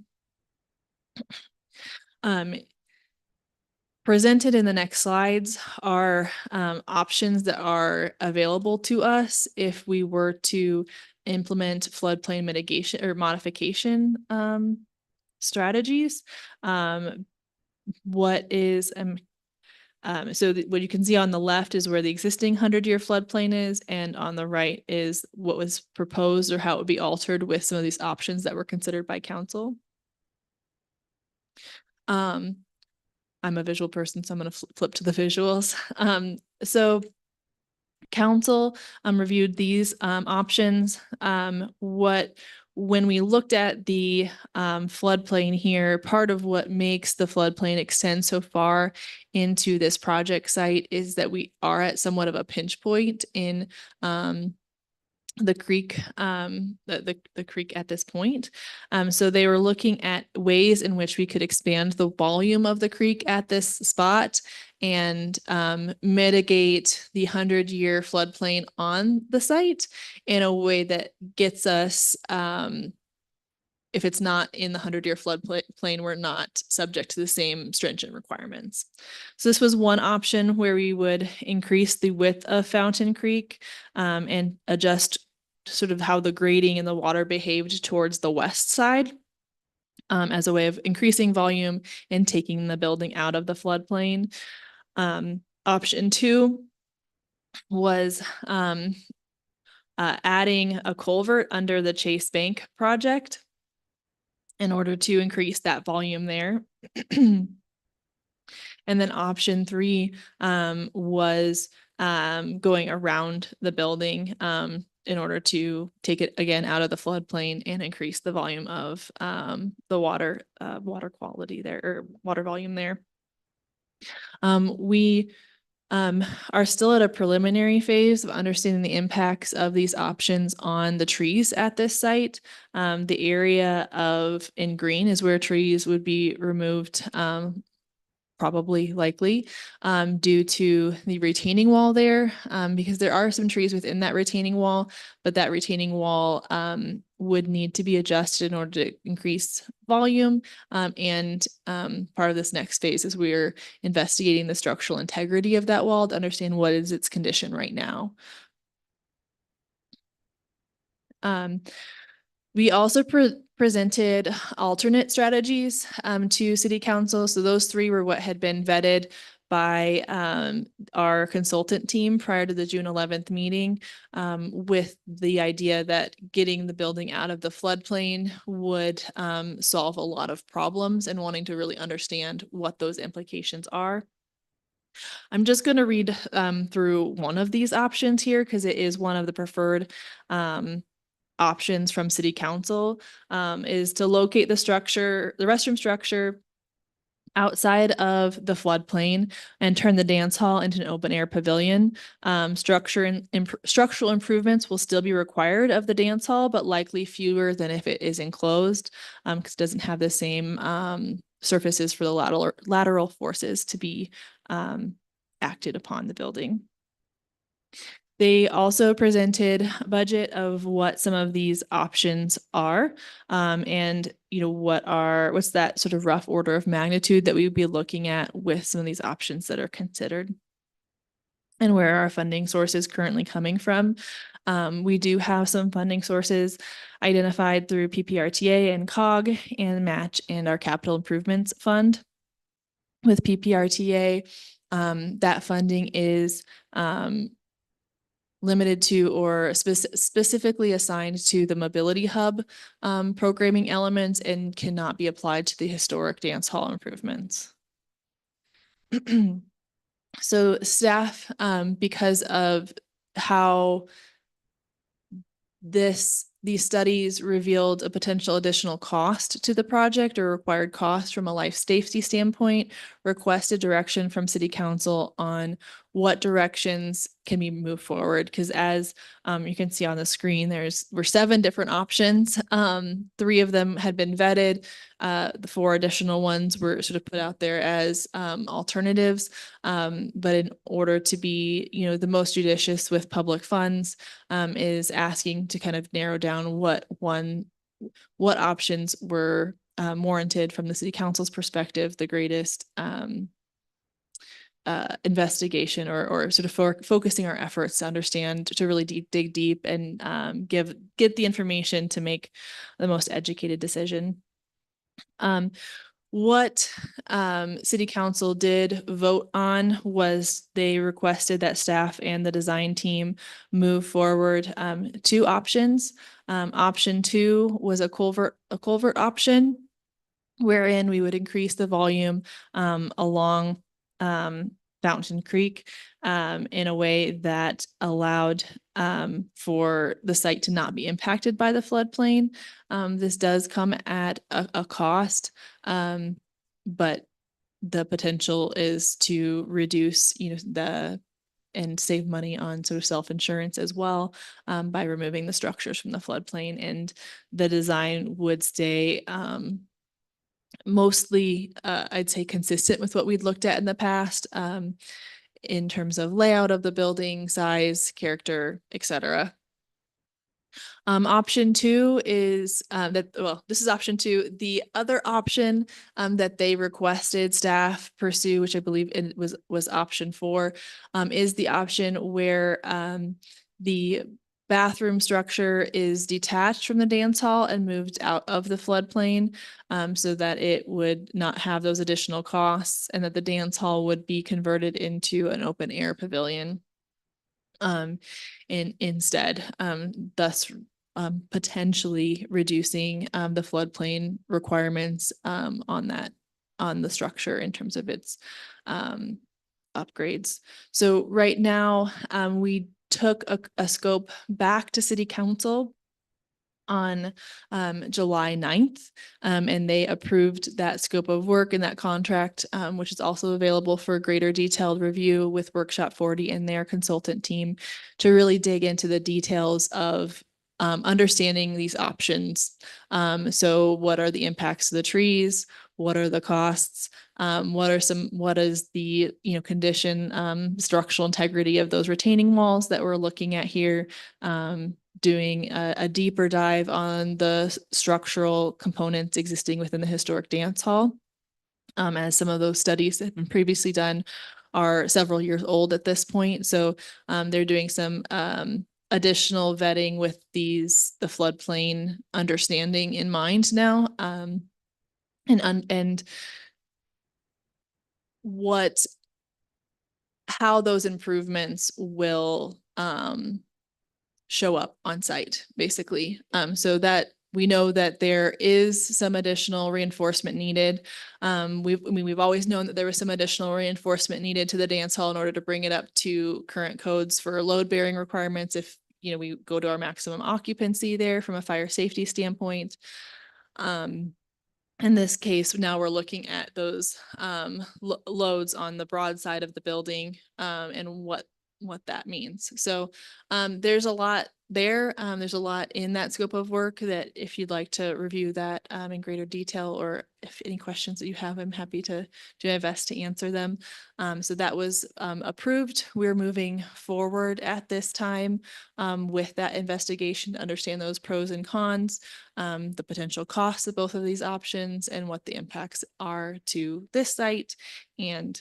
Presented in the next slides are options that are available to us if we were to implement floodplain mitigation or modification strategies. What you can see on the left is where the existing 100-year floodplain is, and on the right is what was proposed or how it would be altered with some of these options that were considered by council. I'm a visual person, so I'm going to flip to the visuals. So council reviewed these options. When we looked at the floodplain here, part of what makes the floodplain extend so far into this project site is that we are at somewhat of a pinch point in the creek, the creek at this point. So they were looking at ways in which we could expand the volume of the creek at this spot and mitigate the 100-year floodplain on the site in a way that gets us, if it's not in the 100-year floodplain, we're not subject to the same stringent requirements. So this was one option where we would increase the width of Fountain Creek and adjust sort of how the grading and the water behaved towards the west side as a way of increasing volume and taking the building out of the floodplain. Option 2 was adding a culvert under the Chase Bank project in order to increase that volume there. And then option 3 was going around the building in order to take it again out of the floodplain and increase the volume of the water quality there, or water volume there. We are still at a preliminary phase of understanding the impacts of these options on the trees at this site. The area in green is where trees would be removed, probably likely, due to the retaining wall there, because there are some trees within that retaining wall, but that retaining wall would need to be adjusted in order to increase volume. And part of this next phase is we're investigating the structural integrity of that wall to understand what is its condition right now. We also presented alternate strategies to City Council. So those three were what had been vetted by our consultant team prior to the June 11th meeting, with the idea that getting the building out of the floodplain would solve a lot of problems, and wanting to really understand what those implications are. I'm just going to read through one of these options here because it is one of the preferred options from City Council, is to locate the restroom structure outside of the floodplain and turn the dance hall into an open air pavilion. Structural improvements will still be required of the dance hall, but likely fewer than if it is enclosed, because it doesn't have the same surfaces for the lateral forces to be acted upon the building. They also presented a budget of what some of these options are, and what's that sort of rough order of magnitude that we would be looking at with some of these options that are considered, and where our funding source is currently coming from. We do have some funding sources identified through PPRTA and COG and match and our capital improvements fund. With PPRTA, that funding is limited to or specifically assigned to the mobility hub programming elements and cannot be applied to the historic dance hall improvements. So staff, because of how these studies revealed a potential additional cost to the project or required cost from a life safety standpoint, requested direction from City Council on what directions can be moved forward. Because as you can see on the screen, were 7 different options. 3 of them had been vetted. The 4 additional ones were sort of put out there as alternatives. But in order to be, the most judicious with public funds, is asking to kind of narrow down what options were warranted from the City Council's perspective, the greatest investigation or sort of focusing our efforts to understand, to really dig deep and get the information to make the most educated decision. What City Council did vote on was they requested that staff and the design team move forward 2 options. Option 2 was a culvert option, wherein we would increase the volume along Fountain Creek in a way that allowed for the site to not be impacted by the floodplain. This does come at a cost, but the potential is to reduce, and save money on sort of self-insurance as well, by removing the structures from the floodplain, and the design would stay mostly, I'd say, consistent with what we'd looked at in the past, in terms of layout of the building, size, character, etc. Option 2 is this is option 2. The other option that they requested staff pursue, which I believe it was option 4, is the option where the bathroom structure is detached from the dance hall and moved out of the floodplain, so that it would not have those additional costs, and that the dance hall would be converted into an open air pavilion instead, thus potentially reducing the floodplain requirements on the structure in terms of its upgrades. So right now, we took a scope back to city council on July 9th, and they approved that scope of work and that contract, which is also available for greater detailed review with Workshop 40 and their consultant team to really dig into the details of understanding these options. So what are the impacts to the trees? What are the costs? What is the, condition, structural integrity of those retaining walls that we're looking at here? Doing a deeper dive on the structural components existing within the historic dance hall. As some of those studies that have been previously done are several years old at this point. So they're doing some additional vetting with the floodplain understanding in mind now. And how those improvements will show up on site, basically. So that we know that there is some additional reinforcement needed. We've always known that there was some additional reinforcement needed to the dance hall in order to bring it up to current codes for load bearing requirements. If, we go to our maximum occupancy there from a fire safety standpoint. In this case, now we're looking at those loads on the broad side of the building and what that means. So there's a lot there. There's a lot in that scope of work that if you'd like to review that in greater detail, or if any questions that you have, I'm happy to do my best to answer them. So that was approved. We're moving forward at this time with that investigation to understand those pros and cons, the potential costs of both of these options, and what the impacts are to this site and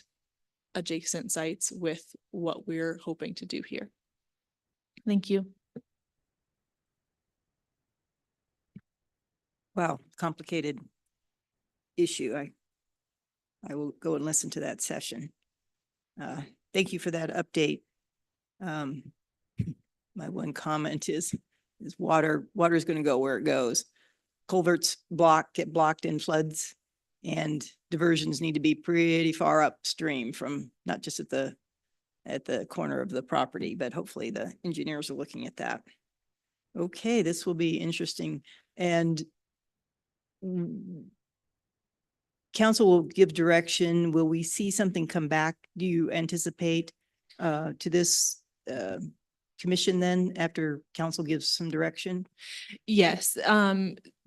adjacent sites with what we're hoping to do here. Thank you. Wow, complicated issue. I will go and listen to that session. Thank you for that update. My one comment is water is going to go where it goes. Culverts get blocked in floods, and diversions need to be pretty far upstream from not just at the corner of the property, but hopefully the engineers are looking at that. Okay, this will be interesting. And council will give direction. Will we see something come back? Do you anticipate to this commission then after council gives some direction? Yes,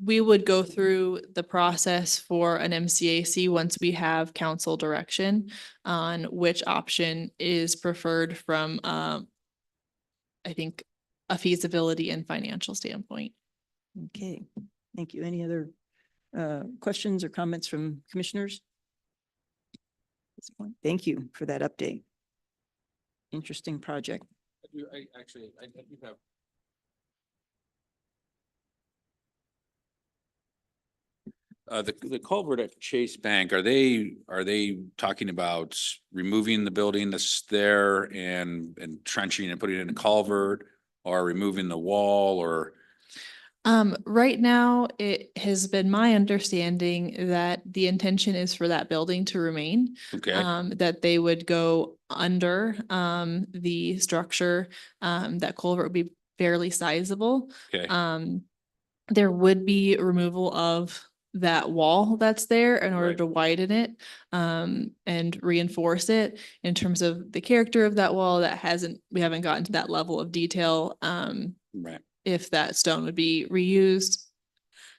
we would go through the process for an MCAC once we have council direction on which option is preferred from, I think, a feasibility and financial standpoint. Okay, thank you. Any other questions or comments from commissioners? At this point, thank you for that update. Interesting project. I do have. The culvert at Chase Bank, are they talking about removing the building that's there and trenching and putting it in a culvert, or removing the wall, or? Right now, it has been my understanding that the intention is for that building to remain. Okay. That they would go under the structure. That culvert would be fairly sizable. Okay. There would be removal of that wall that's there in order Right. to widen it and reinforce it. In terms of the character of that wall, we haven't gotten to that level of detail. Right. If that stone would be reused,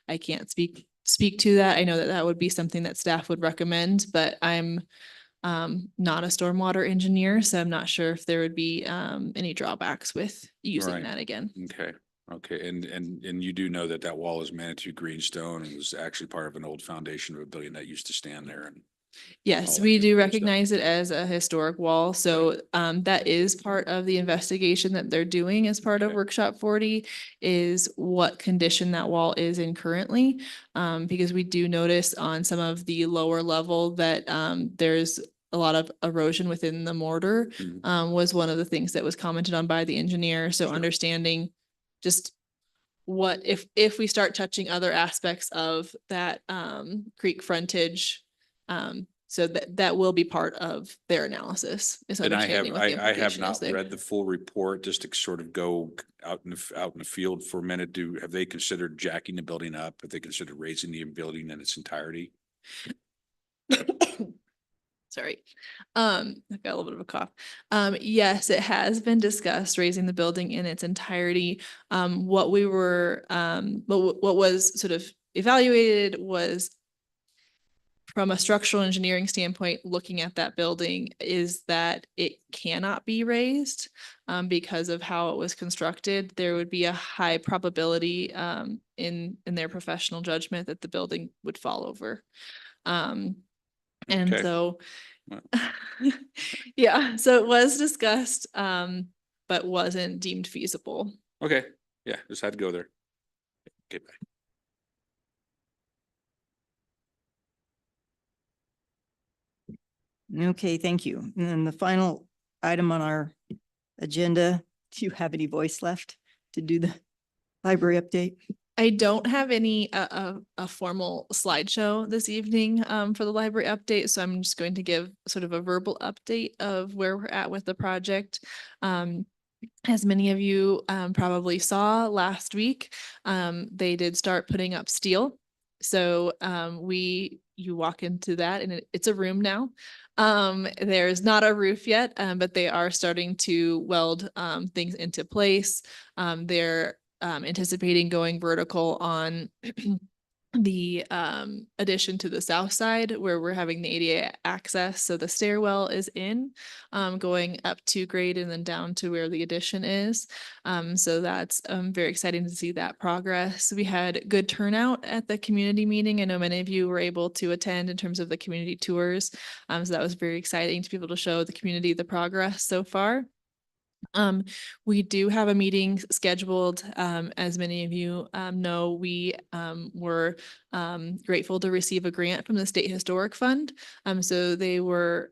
I can't speak to that. I know that would be something that staff would recommend, but I'm not a stormwater engineer, so I'm not sure if there would be any drawbacks with using Right. that again. Okay, and you do know that wall is Manitou greenstone and was actually part of an old foundation of a building that used to stand there. And yes, all we that do good stuff. recognize it as a historic wall. So that is part of the investigation that they're doing as part of Okay. Workshop 40 is what condition that wall is in currently. Because we do notice on some of the lower level that there's a lot of erosion within the mortar. Mhm. Was one of the things that was commented on by the engineer. So Sure. understanding just what if we start touching other aspects of that creek frontage, So that will be part of their analysis, is And understanding what the I have implication is not there. read the full report, just to sort of go out in the field for a minute. Have they considered jacking the building up? Have they considered raising the building in its entirety? Sorry. I've got a little bit of a cough. Yes, it has been discussed, raising the building in its entirety. What was sort of evaluated was, from a structural engineering standpoint, looking at that building, is that it cannot be raised because of how it was constructed. There would be a high probability in their professional judgment that the building would fall over. And Okay. so, yeah, so it was discussed, but wasn't deemed feasible. Okay, yeah, just had to go there. Okay, bye. Okay, thank you. And then the final item on our agenda, do you have any voice left to do the library update? I don't have any a formal slideshow this evening for the library update, so I'm just going to give sort of a verbal update of where we're at with the project. As many of you probably saw last week, they did start putting up steel. So you walk into that and it's a room now. There's not a roof yet, but they are starting to weld things into place. They're anticipating going vertical on the addition to the south side, where we're having the ADA access. So the stairwell is in, going up 2 grade and then down to where the addition is. So that's very exciting to see that progress. We had good turnout at the community meeting. I know many of you were able to attend in terms of the community tours. So that was very exciting to be able to show the community the progress so far. We do have a meeting scheduled. As many of you know, we were grateful to receive a grant from the State Historic Fund. So they were,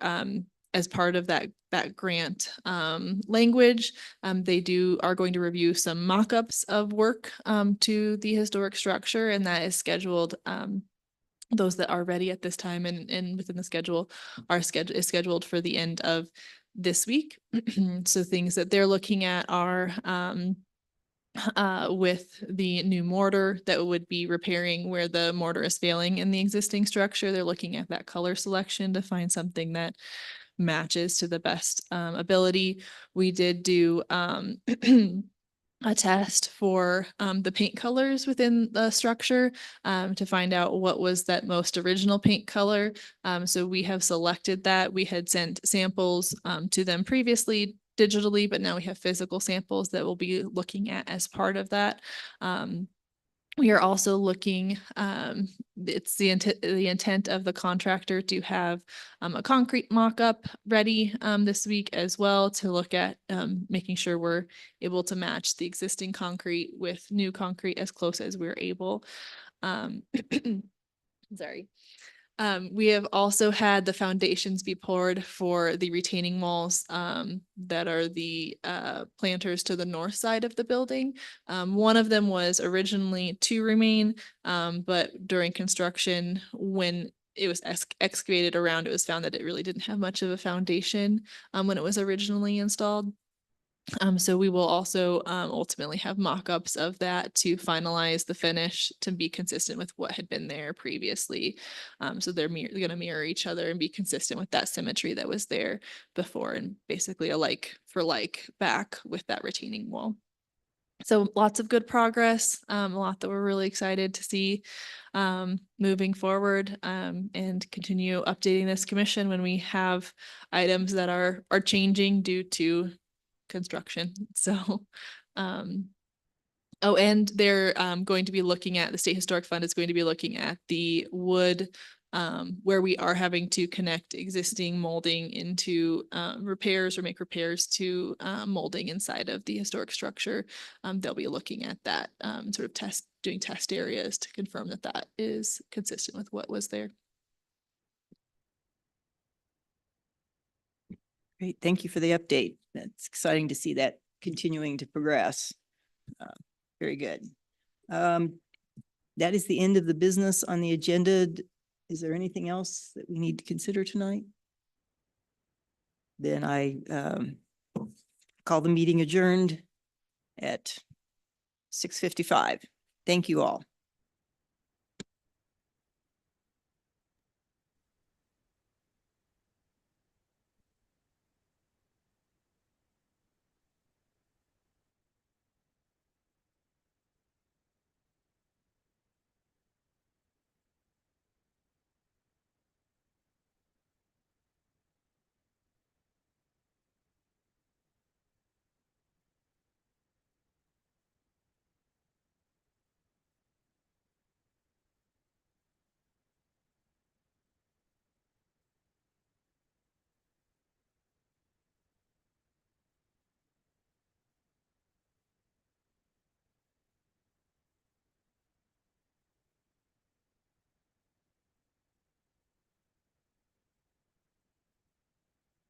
as part of that grant language, they are going to review some mock-ups of work to the historic structure, and that is scheduled. Those that are ready at this time and within the schedule is scheduled for the end of this week. So things that they're looking at are with the new mortar that would be repairing where the mortar is failing in the existing structure. They're looking at that color selection to find something that matches to the best ability. We did do a test for the paint colors within the structure to find out what was that most original paint color. So we have selected that. We had sent samples to them previously digitally, but now we have physical samples that we'll be looking at as part of that. We are also looking, it's the intent of the contractor to have a concrete mock-up ready this week as well, to look at making sure we're able to match the existing concrete with new concrete as close as we're able. Sorry. We have also had the foundations be poured for the retaining walls that are the planters to the north side of the building. One of them was originally to remain, but during construction, when it was excavated around, it was found that it really didn't have much of a foundation when it was originally installed. So we will also ultimately have mock-ups of that to finalize the finish to be consistent with what had been there previously. So they're going to mirror each other and be consistent with that symmetry that was there before, and basically a like for like back with that retaining wall. So lots of good progress, a lot that we're really excited to see moving forward, and continue updating this commission when we have items that are changing due to construction. So, oh, and they're going to be looking at, the State Historic Fund is going to be looking at the wood where we are having to connect existing molding into repairs or make repairs to molding inside of the historic structure. They'll be looking at that sort of doing test areas to confirm that that is consistent with what was there. Great, thank you for the update. It's exciting to see that continuing to progress. Very good. That is the end of the business on the agenda. Is there anything else that we need to consider tonight? Then I call the meeting adjourned at 6:55. Thank you all.